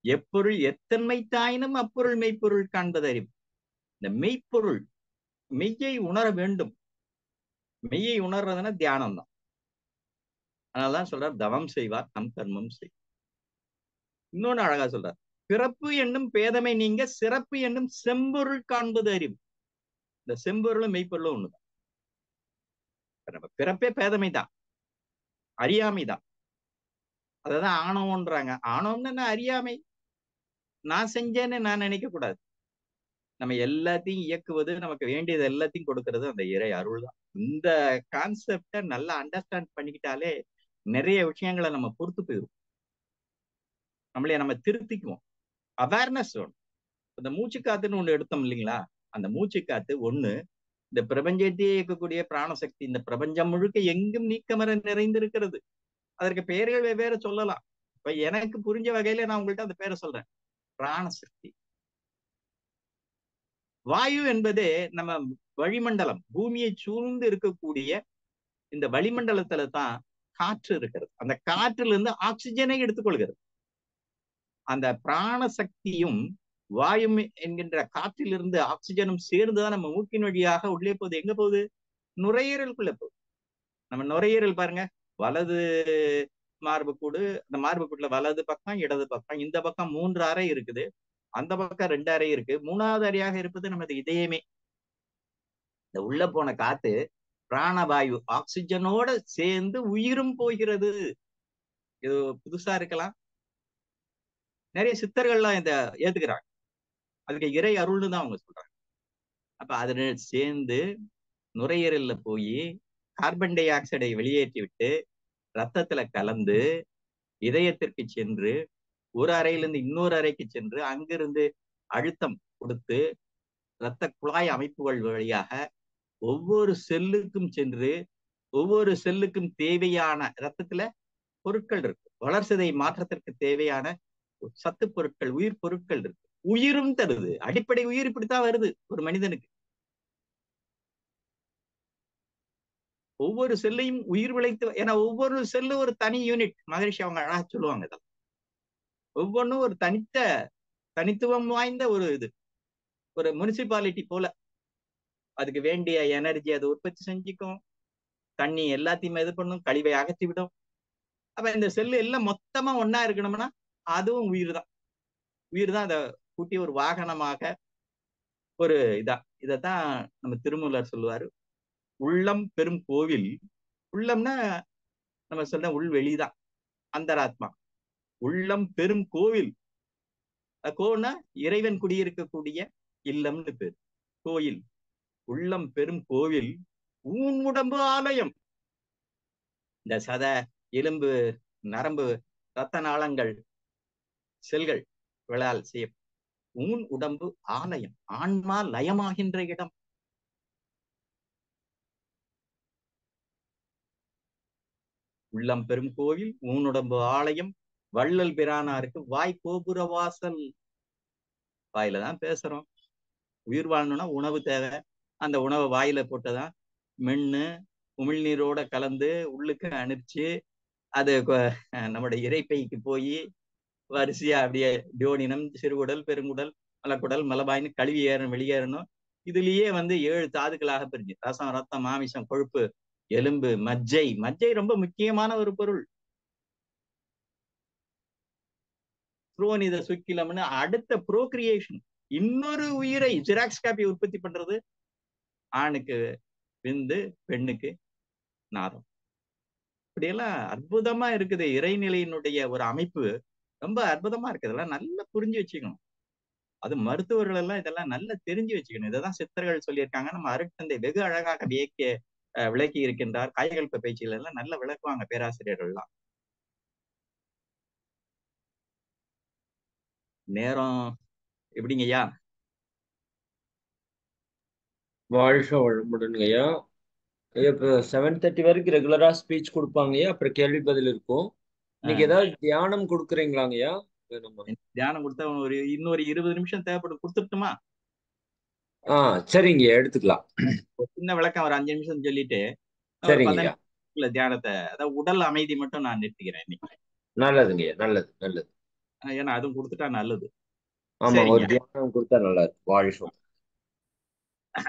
எப்பொருள் எத்தன்மை தாயினும் அப்பொருள் மெய்ப்பொருள் காண்பது அறிவு. இந்த மெய்ப்பொருள், மெய்யை உணர வேண்டும். மெய்யை உணர்றதுன்னா தியானம் தான். அதனாலதான் சொல்றார், தவம் செய்வார் தம் கர்மம் செய். இன்னொன்னு அழகா சொல்றார், பிறப்பு என்னும் பேதமை நீங்க சிறப்பு என்னும் செம்பொருள் காண்பது அறிவு. இந்த செம்பொருளும் மெய்ப்பொருளும் ஒண்ணுதான். நம்ம பிறப்பே பேதமை தான், அறியாமை தான். அததான் ஆணவம்ன்றாங்க. ஆணவம்னு என்ன? அறியாமை. நான் செஞ்சேன்னு நான் நினைக்க கூடாது. நம்ம எல்லாத்தையும் இயக்குவது, நமக்கு வேண்டியது எல்லாத்தையும் கொடுக்கறது அந்த இறை அருள் தான். இந்த கான்செப்டை நல்லா அண்டர்ஸ்டாண்ட் பண்ணிக்கிட்டாலே நிறைய விஷயங்களை நம்ம பொறுத்து போயிடும். நம்மளே நம்ம திருத்திக்குவோம். அவேர்னஸ் வேணும். இந்த மூச்சு காத்துன்னு ஒண்ணு எடுத்தோம் இல்லைங்களா? அந்த மூச்சு காத்து ஒண்ணு இந்த பிரபஞ்சத்தையே இயக்கக்கூடிய பிராணசக்தி இந்த பிரபஞ்சம் முழுக்க எங்கும் நீக்கமர நிறைந்திருக்கிறது. அதற்கு பெயர்கள் வெவ்வேறு சொல்லலாம். இப்ப எனக்கு புரிஞ்ச வகையில நான் உங்கள்ட்ட அந்த பேரை சொல்றேன். பிராணசக்தி. வாயு என்பதே நம்ம வளிமண்டலம், பூமியை சூழ்ந்து இருக்கக்கூடிய இந்த வளிமண்டலத்துல தான் காற்று இருக்கிறது. அந்த காற்றுல இருந்து ஆக்சிஜனை எடுத்துக்கொள்கிறது. அந்த பிராணசக்தியும் வாயும் என்கின்ற காற்றிலிருந்து ஆக்சிஜனும் சேர்ந்துதான் நம்ம மூக்கின் வழியாக உள்ளே போகுது. எங்க போகுது? நுரையீரலுக்குள்ள போகுது. நம்ம நுரையீரல் பாருங்க, வலது மார்புக்கூடு, அந்த மார்புக்கூட்டுல வலது பக்கம் இடது பக்கம், இந்த பக்கம் 3 அறை இருக்குது, அந்த பக்கம் 2 அறை இருக்கு. 3வது அறையாக இருப்பது நமது இதயமே. இந்த உள்ள போன காத்து பிராணவாயு ஆக்சிஜனோட சேர்ந்து உயிரும் போகிறது. இது புதுசா இருக்கலாம். நிறைய சித்தர்கள்லாம் இத ஏத்துக்கிறாங்க. அதுக்கு இறை அருள்னு தான் அவங்க சொல்றாங்க. அப்ப அதுல சேர்ந்து நுரையீரல்ல போய் கார்பன் டை ஆக்சைடை வெளியேற்றி விட்டு ரத்தத்துல கலந்து இதயத்திற்கு சென்று ஒரு அறையிலிருந்து இன்னொரு அறைக்கு சென்று அங்கிருந்து அழுத்தம் கொடுத்து இரத்த குழாய் அமைப்புகள் வழியாக ஒவ்வொரு செல்லுக்கும் சென்று ஒவ்வொரு செல்லுக்கும் தேவையான ரத்தத்துல பொருட்கள் இருக்கு. வளர்சிதை மாற்றத்திற்கு தேவையான சத்து பொருட்கள், உயிர் பொருட்கள் இருக்கு. உயிரும் தருது. அடிப்படை உயிர் இப்படித்தான் வருது ஒரு மனிதனுக்கு. ஒவ்வொரு செல்லையும் உயிர் விளைத்து, ஏன்னா ஒவ்வொரு செல்லு ஒரு தனி யூனிட். மகரிஷி அவங்க அழகா சொல்லுவாங்க. இதெல்லாம் ஒவ்வொன்றும் ஒரு தனித்துவம் வாய்ந்த ஒரு இது, ஒரு முனிசிபாலிட்டி போல. அதுக்கு வேண்டிய எனர்ஜி அது உற்பத்தி செஞ்சுக்கும், தண்ணி எல்லாத்தையுமே இது பண்ணும், கழிவை அகற்றி விடும். அப்ப இந்த செல்லு எல்லாம் மொத்தமா ஒன்னா இருக்கணும்னா அதுவும் உயிர் தான். உயிர் தான் அதை கூட்டி ஒரு வாகனமாக ஒரு இதைத்தான் நம்ம திருமூலர் சொல்லுவாரு, உள்ளம் பெரும் கோவில். உள்ளம்னா நம்ம சொல்ற உள்வெளிதான், அந்தராத்மா. உள்ளம் பெரும் கோவில். கோனா இறைவன் குடியிருக்கக்கூடிய இல்லம்னு பேர், கோயில். உள்ளம் பெரும் கோவில், ஊன் உடம்பு ஆலயம். இந்த சத, எலும்பு, நரம்பு, ரத்த நாளங்கள், செல்கள் விழால் செய்ய ஊன் உடம்பு ஆலயம், ஆன்மா லயமாகின்ற இடம். உள்ளம் பெரும் கோவில், ஊனுடம்பு ஆலயம், வள்ளல் பிரானாருக்கு வாய் கோபுர வாசல். வாயில தான் பேசுறோம். உயிர் வாழணும்னா உணவு தேவை. அந்த உணவை வாயில போட்டுதான் மென்னு உமிழ்நீரோட கலந்து உள்ளுக்கு அனுப்பிச்சு அது நம்முடைய இறைப்பைக்கு போய் வரிசையா அப்படியே டியோனினம், சிறுகுடல், பெருங்குடல், மலக்குடல், மலபாயின்னு கழுவி வெளியேறணும். இதுலயே 7 தாதுக்களாக பிரிஞ்சு, ரசம், ரத்தம், மாமிசம், கொழுப்பு, எலும்பு, மஜ்ஜை. மஜ்ஜை ரொம்ப முக்கியமான ஒரு பொருள். புரோனித சுக்கிலம்னு அடுத்த புரோக்ரியேஷன், இன்னொரு உயிரை ஜெராக்ஸ் காப்பி உற்பத்தி பண்றது. ஆணுக்கு விந்து, பெண்ணுக்கு நாதம். இப்படியெல்லாம் அற்புதமா இருக்குது. இறைநிலையினுடைய ஒரு அமைப்பு ரொம்ப அற்புதமா இருக்குது. இதெல்லாம் நல்லா புரிஞ்சு வச்சுக்கணும். அது மருத்துவர்கள் எல்லாம் இதெல்லாம் நல்லா தெரிஞ்சு வச்சுக்கணும். இதைதான் சித்தர்கள் சொல்லியிருக்காங்க. நம்ம அருட்தந்தை வெகு அழகாக விளக்கி இருக்கின்றார். காயகல்ப பயிற்சிகள் எல்லாம் நல்லா விளக்குவாங்க பேராசிரியர்கள் எல்லாம். நேரம் எப்படிங்கய்யா? வாழ்க வளமுடன்ங்கய்யா. இப்ப 7:30 வரைக்கும் ரெகுலரா ஸ்பீச் கொடுப்பாங்கய்யா, அப்புறம் கேள்வி பதில் இருக்கும். இன்னைக்கு ஏதாவது தியானம் கொடுக்குறீங்களாங்கய்யா? நம்ம தியானம் கொடுத்தா இன்னொரு 20 நிமிஷம் தேவைப்படும், கொடுத்துட்டுமா? சரிங்கய்யா, எடுத்துக்கலாம். சின்ன விளக்கம் ஒரு 5 நிமிஷம் சொல்லிட்டு ஒரு 15 சரிங்கய்யா. தியானத்தை, அதாவது உடல் அமைதி மட்டும் நான் நிறுத்திக்கிறேன் இன்னைக்கு. நல்லதுங்கய்யா, நல்லது நல்லது. ஏன்னா அதுவும் கொடுத்துட்டா நல்லது. ஆமா, ஒரு தியானம் கொடுத்தா நல்லா இருக்கும். வாழ்க.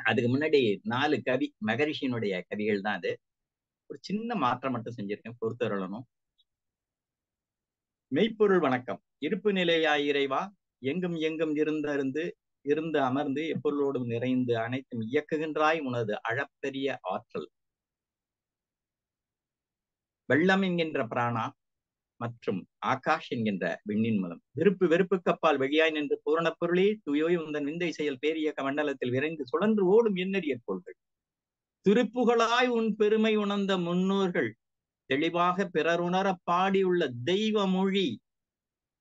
அதுக்கு முன்னாடி 4 கவி, மகரிஷியினுடைய கவிகள் தான் அது. ஒரு சின்ன மாற்றம் மட்டும் செஞ்சிருக்கேன், பொறுத்தரணும். மெய்ப்பொருள் வணக்கம். இருப்பு நிலையாய் இறைவா, எங்கும் எங்கும் இருந்து அமர்ந்து எப்பொருளோடும் நிறைந்து அனைத்தும் இயக்குகின்றாய் உனது அளப்பெரிய ஆற்றல். வெள்ளம் என்கின்ற பிராணா மற்றும் ஆகாஷ் என்கின்ற விண்ணின் மூலம் விருப்பு வெறுப்புக்கப்பால் வெளியாய் நின்று பூரண பொருளே துயோய் உந்தன் விந்தை செயல் பேரியக்க மண்டலத்தில் விரைந்து சுழன்று ஓடும் எண்ணறிய பொருள்கள். திருப்புகளாய் உன் பெருமை உணர்ந்த முன்னோர்கள் தெளிவாக பிறருணர பாடியுள்ள தெய்வ மொழி.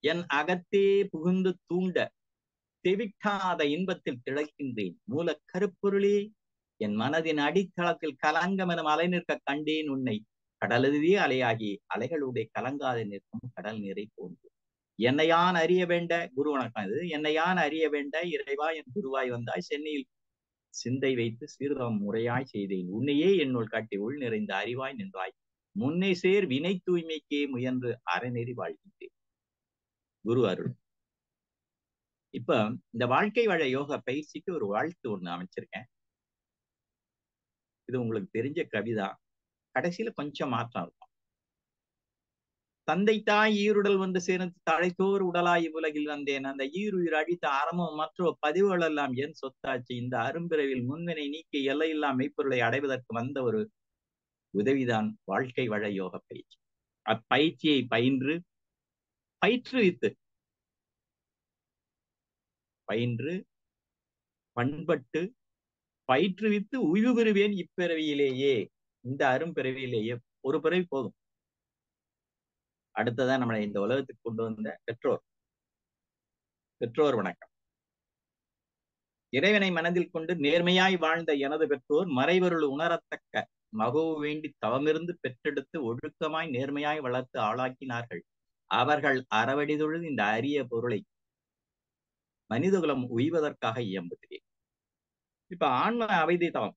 என் அகத்தே புகுந்து தூண்ட தெவிட்டாத இன்பத்தில் திளைக்கின்றேன். மூல கருப்பொருளே, என் மனதின் அடித்தளத்தில் கலங்கம் என அலை நிற்க கண்டேன் உன்னை. கடலுதே அலையாகி அலைகளுடைய கலங்காத நிற்கும் கடல் நீரை போன்று. என்னையான் அறிய வேண்ட குரு வணக்கம் இது. என்னையான் அறிய வேண்ட இறைவா என் குருவாய் வந்தாய். சென்னையில் சிந்தை வைத்து சீர்தம் முறையாய் செய்தேன். உன்னையே என்னுள் காட்டி உள் நிறைந்த அறிவாய் நின்றாய். முன்னை சேர் வினை தூய்மைக்கே முயன்று அறநெறி வாழ்கின்றேன். குரு அருள். இப்ப இந்த வாழ்க்கை வாழ யோகா பயிற்சிக்கு ஒரு வாழ்த்து ஒண்ணு அமைச்சிருக்கேன். இது உங்களுக்கு தெரிஞ்ச கவிதா. கடைசியில கொஞ்சம் மாற்றம் இருக்கும். தந்தை தாய் ஈருடல் வந்து சேர்ந்து தழைத்தோர் உடலாய் உலகில் வந்தேன். அந்த ஈருயிர் அழித்த அறமும் மற்ற பதிவுகள் எல்லாம் என் சொத்தாச்சு. இந்த அரும்பிறவில் முன்வினை நீக்கி எல்லையில்லா மெய்ப்பொருளை அடைவதற்கு வந்த ஒரு உதவிதான் வாழ்க்கை வாழ யோக பயிற்சி. அப்பயிற்சியை பயின்று பண்பட்டு பயிற்றுவித்து உய்வு பெறுவேன் இப்பிறவியிலேயே. இந்த அரும்பிறவியிலேயே. ஒரு பிறவி போதும். அடுத்ததான் நம்மளை இந்த உலகத்துக்கு கொண்டு வந்த பெற்றோர் வணக்கம். இறைவனை மனதில் கொண்டு நேர்மையாய் வாழ்ந்த எனது பெற்றோர் மறைவருள் உணரத்தக்க மகவு வேண்டி தவமிருந்து பெற்றெடுத்து ஒழுக்கமாய் நேர்மையாய் வளர்த்து ஆளாக்கினார்கள். அவர்கள் அறவடி தொழுது இந்த அரிய பொருளை மனிதகுலம் உய்வதற்காக இயம்புகிறேன். இப்ப ஆன்ம அமைதி தவம்.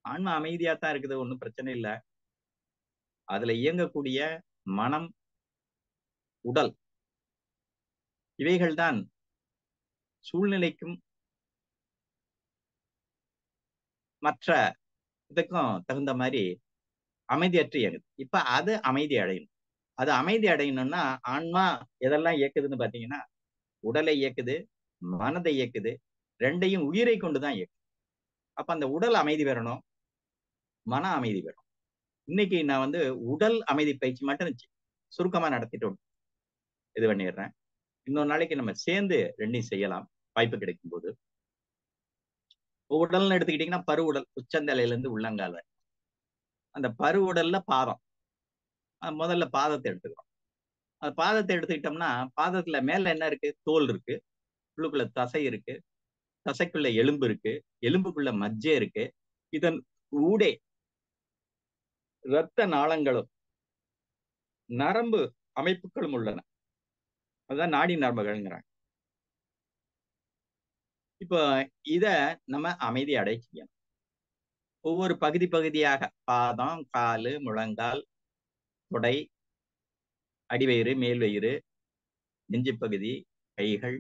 ஆன்ம அமைதியாத்தான் இருக்குது, ஒண்ணும் பிரச்சனை இல்லை. அதுல இயங்கக்கூடிய மனம், உடல், இவைகள்தான் சூழ்நிலைக்கும் மற்ற இதுக்கும் தகுந்த மாதிரி அமைதியற்று இயங்குது. இப்ப அது அமைதி அடையணும். அது அமைதி அடையணும்னா ஆன்மா எதெல்லாம் இயக்குதுன்னு பாத்தீங்கன்னா, உடலை இயக்குது, மனதை இயக்குது, ரெண்டையும் உயிரை கொண்டுதான் இயக்குது. அப்ப அந்த உடல் அமைதி பெறணும், மன அமைதி பெறணும். இன்னைக்கு நான் உடல் அமைதி பயிற்சி மட்டும் சுருக்கமா நடத்திட்டு இது பண்ணிடுறேன். இன்னொரு நாளைக்கு நம்ம சேர்ந்து ரெண்டையும் செய்யலாம் வாய்ப்பு கிடைக்கும் போது. உடல்னு எடுத்துக்கிட்டீங்கன்னா பருவுடல், உச்சந்தலையில இருந்து உள்ளங்கால் வரை. அந்த பருவுடல்ல பாதம். முதல்ல பாதத்தை எடுத்துக்கிறோம். அந்த பாதத்தை எடுத்துக்கிட்டோம்னா பாதத்துல மேல என்ன இருக்கு? தோல் இருக்கு, உள்ளுக்குள்ள தசை இருக்கு, தசைக்குள்ள எலும்பு இருக்கு, எலும்புக்குள்ள மஜ்ஜை இருக்கு. இதன் ஊடே இரத்த நாளங்களும் நரம்பு அமைப்புகளும் உள்ளன. அதுதான் நாடி நரம்புகள்ங்கிறாங்க. இப்போ இத நம்ம அமைதி அடைய செய்யணும். ஒவ்வொரு பகுதியாக பாதம், காலு, முழங்கால், தொடை, அடிவயிறு, மேல்வயிறு, நெஞ்சு பகுதி, கைகள்,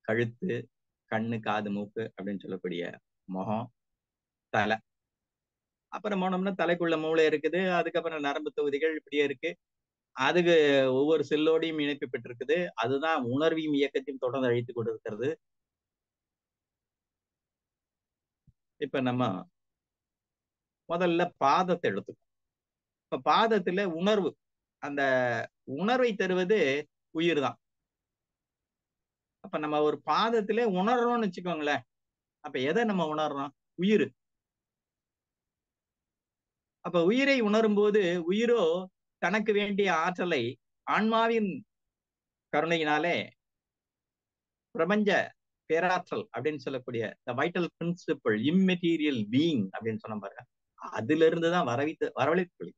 கழுத்து, கண்ணு, காது, மூக்கு அப்படின்னு சொல்லக்கூடிய முகம், தலை. அப்புறம் போனோம்னா தலைக்குள்ள மூளை இருக்குது, அதுக்கப்புறம் நரம்பு தொகுதிகள் இப்படியே இருக்கு. அதுக்கு ஒவ்வொரு செல்லோடையும் இணைப்பு பெற்றிருக்குது. அதுதான் உணர்வையும் இயக்கத்தையும் தொடர்ந்து அழித்து கொண்டிருக்கிறது. இப்ப நம்ம முதல்ல பாதத்தை எடுத்துக்கோம். இப்ப பாதத்துல உணர்வு, அந்த உணர்வை தருவது உயிர் தான். அப்ப நம்ம ஒரு பாதத்திலே உணர்றோம்னு வச்சுக்கோங்களேன். அப்ப எதை நம்ம உணர்றோம்? உயிர். அப்ப உயிரை உணரும் போது உயிரோ தனக்கு வேண்டிய ஆற்றலை ஆன்மாவின் கருணையினாலே பிரபஞ்ச பேராற்றல் அப்படின்னு சொல்லக்கூடிய த வைட்டல் பிரின்சிபிள் இம்மெட்டீரியல் பீயிங் அப்படின்னு சொன்ன பாருங்க, அதுல இருந்துதான் வரவழைத்து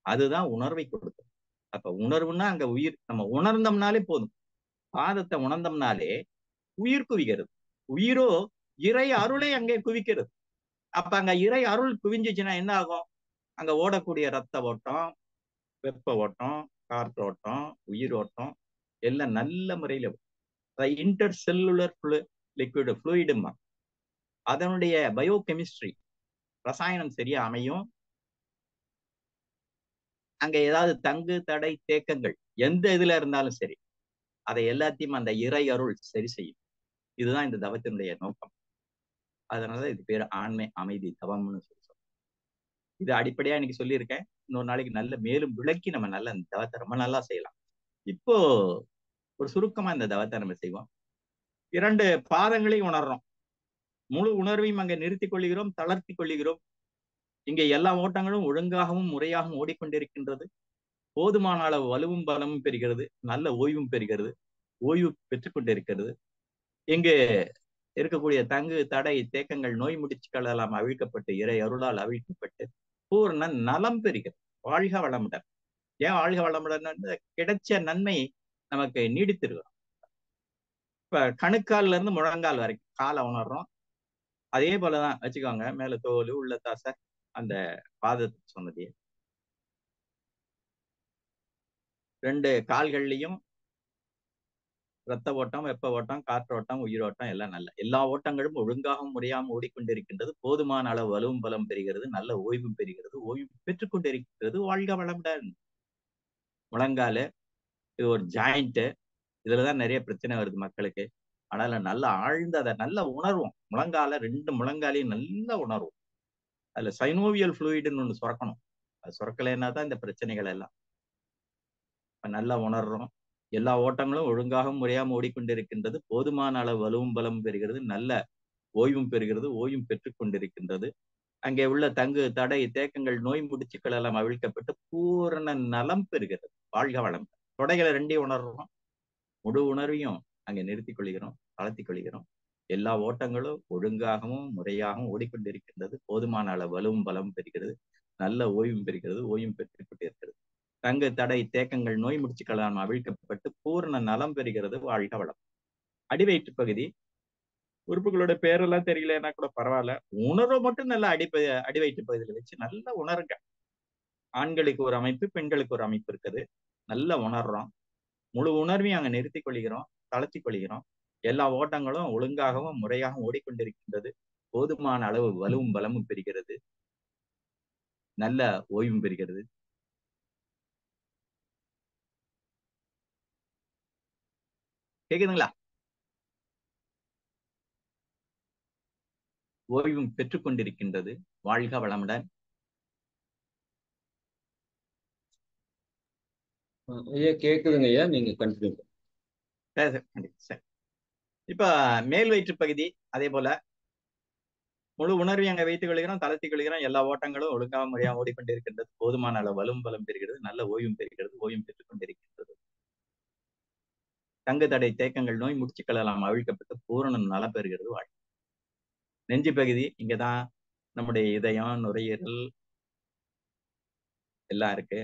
அதுதான் உணர்வை கொடுக்கும். அப்ப உணர்வுன்னா அங்க உயிர். நம்ம உணர்ந்தோம்னாலே போதும். பாதத்தை உணர்ந்தோம்னாலே உயிர் குவிக்கிறது. உயிரோ இறை அருளை அங்கே குவிக்கிறது. அப்ப அங்க இறை அருள் குவிஞ்சிச்சுன்னா என்ன ஆகும்? அங்க ஓடக்கூடிய ரத்த ஓட்டம், வெப்ப ஓட்டம், காற்றோட்டம், உயிரோட்டம் எல்லாம் நல்ல முறையில இன்டர் செல்லுலர் லிக்விட் ஃப்ளூயிடுமா, அதனுடைய பயோகெமிஸ்ட்ரி ரசாயனம் சரியா அமையும். அங்க ஏதாவது தங்கு தடை தேக்கங்கள் எந்த இதுல இருந்தாலும் சரி, அதை எல்லாத்தையும் அந்த இறை அருள் சரி செய்யும். இதுதான் இந்த தவத்தினுடைய நோக்கம். அதனால இது பேர் ஆண்மை அமைதி தவம்னு சொல்லி சொல்றோம். இது அடிப்படையா இன்னைக்கு சொல்லியிருக்கேன். இன்னொரு நாளைக்கு நல்ல மேலும் விளக்கி நம்ம நல்ல இந்த தவத்தை ரொம்ப நல்லா செய்யலாம். இப்போ ஒரு சுருக்கமா இந்த தவத்தை நம்ம செய்வோம். 2 பாதங்களையும் உணர்றோம். முழு உணர்வையும் அங்க நிறுத்திக் கொள்கிறோம், தளர்த்தி கொள்கிறோம். இங்கே எல்லா ஓட்டங்களும் ஒழுங்காகவும் முறையாகவும் ஓடிக்கொண்டிருக்கின்றது. போதுமான அளவு வலுவும் பலமும் பெறுகிறது, நல்ல ஓய்வும் பெறுகிறது, ஓய்வு பெற்றுக்கொண்டிருக்கிறது. இங்கு இருக்கக்கூடிய தங்கு தடை தேக்கங்கள் நோய் முடிச்சுக்கள் எல்லாம் அவிழ்க்கப்பட்டு இறை அருளால் அவிழ்க்கப்பட்டு பூர்ண நலம் பெறுகிறது. வாழ்க வளமுடன். ஏன் வாழ்க வளமுடன்? கிடைச்ச நன்மை நமக்கு நீடித்திருக்கிறோம். இப்ப கணுக்கால்ல இருந்து முழங்கால் வரைக்கும் காலை உணர்றோம். அதே போலதான் வச்சுக்கோங்க, மேல தோல் உள்ள தசை அந்த பாதத்தை சொன்னதே. 2 கால்கள்லயும் ரத்த ஓட்டம், வெப்ப ஓட்டம், காற்றோட்டம், உயிரோட்டம் எல்லாம் நல்ல எல்லா ஓட்டங்களும் ஒழுங்காக முறையாம ஓடிக்கொண்டிருக்கின்றது. போதுமான அளவு வலுவும் பலம் பெறுகிறது, நல்ல ஓய்வும் பெறுகிறது, ஓய்வு பெற்றுக் கொண்டிருக்கிறது. வாழ்க வளமுடன். முழங்காலு இது ஒரு ஜாயிண்ட், இதுலதான் நிறைய பிரச்சனை வருது மக்களுக்கு. ஆனால நல்லா ஆழ்ந்த அதை நல்லா உணர்வோம். முழங்கால 2 முழங்காலையும் நல்லா உணர்வோம். அதுல சைனோவியல் ஃப்ளூயிடுன்னு ஒண்ணு சுரக்கணும். அது சுரக்கலைன்னா தான் இந்த பிரச்சனைகள் எல்லாம். நல்லா உணர்றோம். எல்லா ஓட்டங்களும் ஒழுங்காக முறையாம ஓடிக்கொண்டிருக்கின்றது. போதுமான அளவு வலுவும் பலமும் பெறுகிறது, நல்ல ஓய்வும் பெறுகிறது, ஓய்வும் பெற்றுக் கொண்டிருக்கின்றது. அங்கே உள்ள தங்கு தடை தேக்கங்கள் நோய் முடிச்சுக்கள் எல்லாம் அவிழ்க்கப்பட்டு பூரண நலம் பெறுகிறது. வாழ்க வளம். தொடைகளை 2ஐயும் உணர்றோம். முழு உணர்வையும் அங்கே நிறுத்திக் கொள்கிறோம், தளர்த்திக் கொள்கிறோம். எல்லா ஓட்டங்களும் ஒழுங்காகவும் முறையாகவும் ஓடிக்கொண்டிருக்கின்றது. போதுமான அளவு வலுவும் பலமும் பெறுகிறது, நல்ல ஓய்வும் பெறுகிறது, ஓய்வும் பெற்றுக் கொண்டிருக்கிறது. தங்கு தடை தேக்கங்கள் நோய் முடிச்சுக்களால் அவிழ்க்கப்பட்டு பூர்ண நலம் பெறுகிறது. வாழ்க வளம். அடிவயிற்று பகுதி உறுப்புகளோட பேரெல்லாம் தெரியலன்னா கூட பரவாயில்ல, உணர்வை மட்டும் நல்லா அடிவயிற்று பகுதியில வச்சு நல்லா உணருங்க. ஆண்களுக்கு ஒரு அமைப்பு, பெண்களுக்கு ஒரு அமைப்பு இருக்குது. நல்லா உணர்றோம். முழு உணர்வையும் அங்க நிறுத்திக் கொள்கிறோம், தளர்த்திக் கொள்கிறோம். எல்லா ஓட்டங்களும் ஒழுங்காகவும் முறையாகவும் ஓடிக்கொண்டிருக்கின்றது. போதுமான அளவு வலுவும் பலமும் பெறுகிறது, நல்ல ஓய்வும் பெறுகிறது. கேக்குதுங்களா? ஓய்வும் பெற்றுக் கொண்டிருக்கின்றது. வாழ்க வளமுடன். ஐயா கேக்குதுங்க ஐயா, நீங்க கண்டினியூ. சரி. இப்ப மேல் வயிற்று பகுதி அதே போல முழு உணர்வை அங்க வைத்துக் கொள்கிறோம், தளர்த்திக் கொள்கிறோம். எல்லா ஓட்டங்களும் ஒழுங்காக முறையாக ஓடிக்கொண்டிருக்கின்றது. போதுமான அளவு வலும் பலம் பெறுகிறது, நல்ல ஓய்வும் பெறுகிறது, ஓய்வும் பெற்றுக் கொண்டிருக்கின்றது. தங்கு தடை தேக்கங்கள் நோய் முடிச்சுக்கள் எல்லாம் அவிழ்க்கப்பட்டு பூரண நலம் பெறுகிறது. வாழ்க்கை. நெஞ்சு பகுதி இங்கதான் நம்முடைய இதயம், நுரையீரல் எல்லாம் இருக்கு.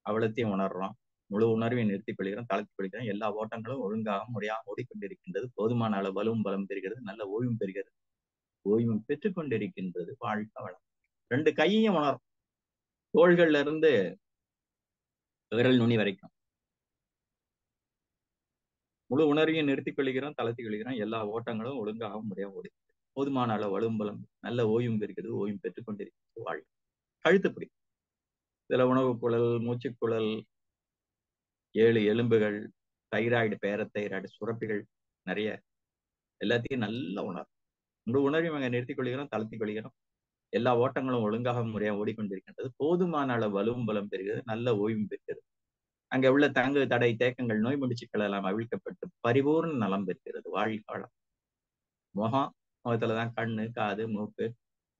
அவ்வளத்தையும் உணர்றோம். முழு உணர்வை நிறுத்திக் கொள்கிறோம், தளர்த்திக் கொள்கிறோம். எல்லா ஓட்டங்களும் ஒழுங்காக முறையாக ஓடிக்கொண்டிருக்கின்றது. போதுமான அளவு வலுவும் பலம் பெறுகிறது, நல்ல ஓய்வும் பெறுகிறது, ஓய்வும் பெற்றுக் கொண்டிருக்கின்றது. வாழ்க்கை வளம். 2 கையையும் உணரும். தோள்கள்ல இருந்து விரல் நுனி வரைக்கும் முழு உணர்வையும் நிறுத்திக் கொள்கிறோம், தளர்த்திக் கொள்கிறோம். எல்லா ஓட்டங்களும் ஒழுங்காக முறையாக ஓடி போதுமான அளவு வலும் பலம் நல்ல ஓய்வும் பெறுகிறது, ஓய்வும் பெற்றுக் கொண்டிருக்கிறது. வாழ்க்கை. கழுத்துப்படி சில உணவு குழல், மூச்சுக்குழல், 7 எலும்புகள், தைராய்டு, பேரத்தைராய்டு, சுரப்பிகள் நிறைய எல்லாத்தையும் நல்ல உணரும். முழு உணர்வையும் அங்கே நிறுத்திக் கொள்கிறோம், தளர்த்திக் கொள்கிறோம். எல்லா ஓட்டங்களும் ஒழுங்காக முறையாக ஓடிக்கொண்டிருக்கின்றது. போதுமான அளவு வலுவும் பலம் பெறுகிறது, நல்ல ஓய்வும் பெறுகிறது. அங்கே உள்ள தங்கு தடை தேக்கங்கள் நோய் முடிச்சுக்கள் எல்லாம் அவிழ்க்கப்பட்டு பரிபூர்ண நலம் பெறுகிறது. வாழ்காலம். முகத்துலதான் கண்ணு, காது, மூக்கு,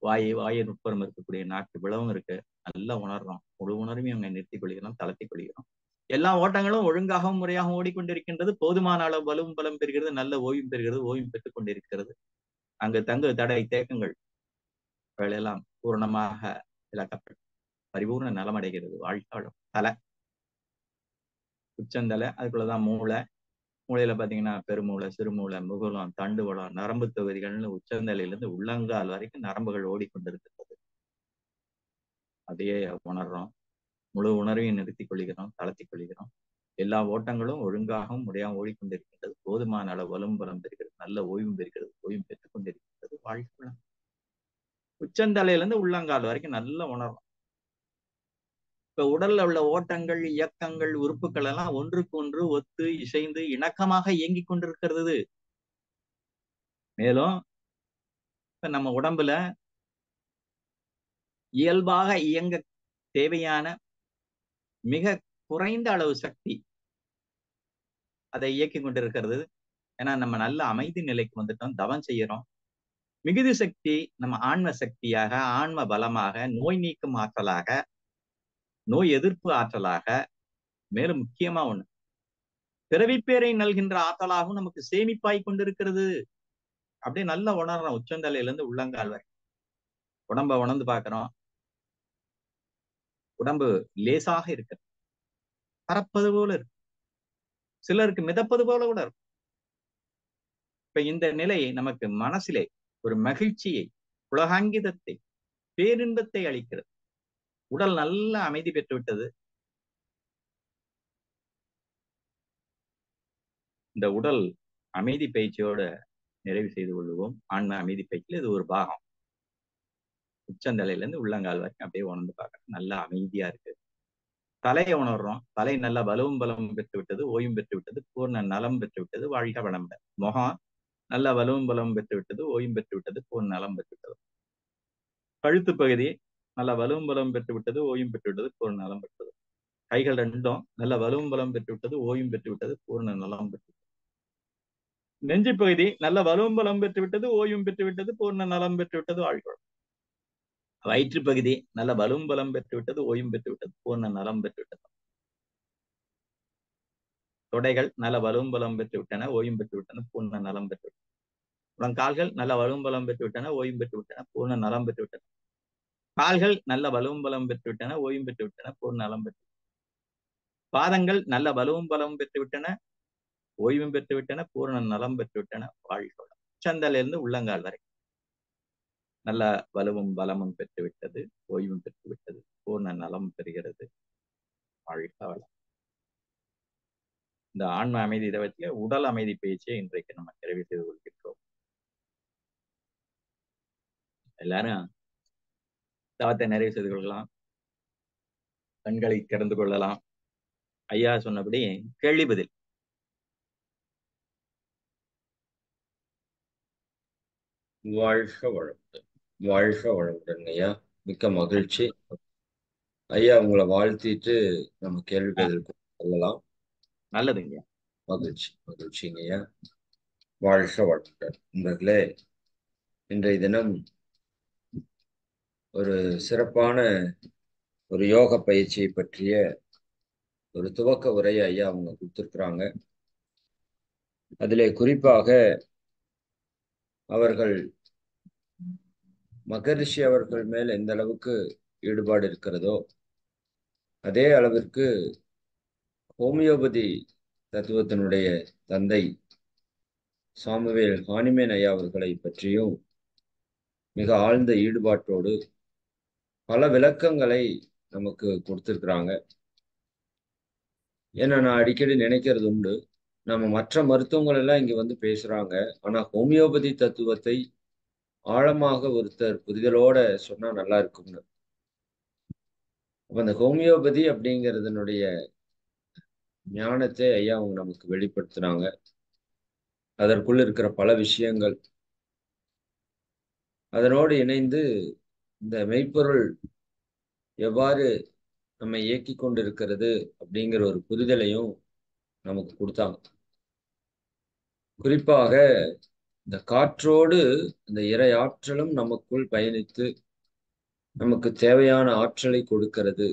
வாயின் உட்புறம் இருக்கக்கூடிய நாக்கு, விளவும் இருக்கு. நல்லா உணர்றோம். முழு உணர்வையும் அங்கே நிறுத்திக் கொள்கிறோம், தளர்த்திக் கொள்கிறோம். எல்லா ஓட்டங்களும் ஒழுங்காகவும் முறையாக ஓடிக்கொண்டிருக்கின்றது. போதுமான அளவு வலுவும் பலம் பெறுகிறது, நல்ல ஓய்வும் பெறுகிறது, ஓய்வும் பெற்றுக் கொண்டிருக்கிறது. அங்கு தங்கு தடை தேக்கங்கள் எல்லாம் பூர்ணமாக விளக்கப்பட்டு பரிபூர்ண நலமடைகிறது. வாழ்காலம். தலை, உச்சந்தலை, அதுக்குள்ளதான் மூளை. மூளையில பாத்தீங்கன்னா பெருமூளை, சிறுமூளை, முகுலம், தண்டுவடம், நரம்பு தொகுதிகள்னு உச்சந்தலையிலிருந்து உள்ளங்கால் வரைக்கும் நரம்புகள் ஓடிக்கொண்டிருக்கிறது. அதையே உணர்றோம். முழு உணர்வையும் நிறுத்திக் கொள்கிறோம், தளர்த்திக் கொள்கிறோம். எல்லா ஓட்டங்களும் ஒழுங்காகவும் முறையாக ஓடிக்கொண்டிருக்கின்றது. போதுமான அளவு வலும் பலம் பெறுகிறது, நல்ல ஓய்வும் பெறுகிறது, ஓய்வும் பெற்றுக் கொண்டிருக்கிறது. வாழ்க்கை. உச்சந்தலையிலிருந்து உள்ளங்கால் வரைக்கும் நல்ல உணர்வும். இப்ப உடல்ல உள்ள ஓட்டங்கள், இயக்கங்கள், உறுப்புகள் எல்லாம் ஒன்றுக்கு ஒன்று ஒத்து இசைந்து இணக்கமாக இயங்கிக் கொண்டிருக்கிறது. மேலும் இப்ப நம்ம உடம்புல இயல்பாக இயங்க தேவையான மிக குறைந்த அளவு சக்தி அதை இயக்கி கொண்டிருக்கிறது. ஏன்னா நம்ம நல்ல அமைதி நிலைக்கு வந்துட்டோம், தவம் செய்யறோம். மிகுதி சக்தி நம்ம ஆன்ம சக்தியாக, ஆன்ம பலமாக, நோய் நீக்கும் ஆற்றலாக, நோய் எதிர்ப்பு ஆற்றலாக, மேலும் முக்கியமா ஒண்ணு, பிறவிப்பேரை நல்கின்ற ஆற்றலாகவும் நமக்கு சேமிப்பாய் கொண்டிருக்கிறது. அப்படியே நல்லா உணர்றோம். உச்சந்தலையில இருந்து உள்ளங்கால் வரை உடம்ப உணர்ந்து பார்க்கிறோம். உடம்பு லேசாக இருக்கிறது, பறப்பது போல இருக்கு, சிலருக்கு மிதப்பது போல கூட இருக்கும். இப்ப இந்த நிலை நமக்கு மனசிலே ஒரு மகிழ்ச்சியை, உலகாங்கிதத்தை, பேரின்பத்தை அளிக்கிறது. உடல் நல்ல அமைதி பெற்று விட்டது. இந்த உடல் அமைதி பயிற்சியோட நிறைவு செய்து கொள்வோம். ஆன்ம அமைதி பயிற்சியில் இது ஒரு பாகம். உச்சந்தலையில இருந்து உள்ளங்கால் வரைக்கும் அப்படியே உணர்ந்து பார்க்கறோம். நல்லா அமைதியா இருக்கு. தலையை உணர்றோம். தலை நல்ல வலுவும் பலமும் பெற்று விட்டது, ஓய்வும் பெற்று விட்டது, பூர்ண நலம் பெற்று விட்டது, வாழ்க வளமுடன். முகம் நல்ல வலுவும் பலமும் பெற்று விட்டது, ஓய்வும் பெற்று விட்டது, பூர்ண நலம் பெற்று விட்டது. கழுத்து பகுதி நல்ல வலுவும் பலமும் பெற்று விட்டது, ஓய்வும் பெற்று விட்டது, பூர்ண நலம் பெற்றது. கைகள் ரெண்டும் நல்ல வலுவும் பலம் பெற்று விட்டது, ஓய்வும் பெற்று விட்டது, பூர்ண நலம் பெற்று விட்டது. நெஞ்சு பகுதி நல்ல வலுவும் பலம் பெற்று விட்டது, ஓய்வும் பெற்று விட்டது, பூர்ண நலம் பெற்று விட்டது, வாழ்க. வயிற்று பகுதி நல்ல வலுவும் பலம் பெற்று விட்டது, ஓய்வும் பெற்று விட்டது, பூர்ண நலம் பெற்று விட்டது. தொடைகள் நல்ல வலுவும் பலம் பெற்று விட்டன, ஓய்வும் பெற்று விட்டன, பூர்ண நலம் பெற்று விட்டன. முழங்கால்கள் நல்ல வலுவும் பலம் பெற்று விட்டன, ஓய்வும் பெற்று விட்டன, பூர்ண நலம் பெற்று விட்டன. கால்கள் நல்ல வலுவும் பலம் பெற்று விட்டன, ஓய்வும் பெற்று விட்டன, பூர்ண நலம் பெற்று. பாதங்கள் நல்ல வலுவும் பலம் பெற்று விட்டன, ஓய்வும் பெற்று விட்டன, பூர்ண நலம் பெற்று விட்டன, வாழ்க. உச்சந்தலிருந்து உள்ளங்கால் வரை நல்ல வலுவும் பலமும் பெற்று விட்டது, ஓய்வும் பெற்று விட்டது, பூர்ண நலம் பெறுகிறது, வாழ்க வளம். இந்த ஆன்ம அமைதி தவத்திலே உடல் அமைதி பயிற்சியை இன்றைக்கு நம்ம நிறைவு செய்து கொள்கின்றோம். எல்லாரும் தவத்தை நிறைவு செய்து கொள்ளலாம், கண்களை திறந்து கொள்ளலாம். ஐயா சொன்னபடி கேள்வி பதில். வாழ்க வளமுடன். வாழ்க வளமுடன் ஐயா. மிக்க மகிழ்ச்சி ஐயா. உங்களை வாழ்த்திட்டு நம்ம கேள்வி பதிலுக்கு சொல்லலாம். நல்லதுங்க. மகிழ்ச்சி மகிழ்ச்சிங்க ஐயா. வாழ்க வளமுடன். நண்பர்களே, இன்றைய தினம் ஒரு சிறப்பான ஒரு யோக பயிற்சியை பற்றிய ஒரு துவக்க உரையை ஐயா அவங்க கொடுத்திருக்கிறாங்க. அதிலே குறிப்பாக அவர்கள் மகரிஷி அவர்கள் மேல் எந்த அளவுக்கு ஈடுபாடு இருக்கிறதோ அதே அளவிற்கு ஹோமியோபதி தத்துவத்தினுடைய தந்தை சாமுவேல் ஹானிமேன் ஐயா அவர்களை பற்றியும் மிக ஆழ்ந்த ஈடுபாட்டோடு பல விளக்கங்களை நமக்கு கொடுத்திருக்கிறாங்க. ஏன்னா நான் அடிக்கடி நினைக்கிறது உண்டு, நம்ம மற்ற மருத்துவங்கள் எல்லாம் இங்க வந்து பேசுறாங்க, ஆனா ஹோமியோபதி தத்துவத்தை ஆழமாக ஒருத்தர் புரிதலோட சொன்னா நல்லா இருக்கும்னு. அப்ப அந்த ஹோமியோபதி அப்படிங்கிறதுனுடைய ஞானத்தை ஐயா அவங்க நமக்கு வெளிப்படுத்துறாங்க. அதற்குள்ள இருக்கிற பல விஷயங்கள், அதனோடு இணைந்து இந்த மெய்ப்பொருள் எவ்வாறு நம்ம இயக்கி கொண்டு இருக்கிறது அப்படிங்கிற ஒரு புரிதலையும் நமக்கு கொடுத்தாங்க. குறிப்பாக இந்த காற்றோடு இந்த இறை ஆற்றலும் நமக்குள் பயணித்து நமக்கு தேவையான ஆற்றலை கொடுக்கிறது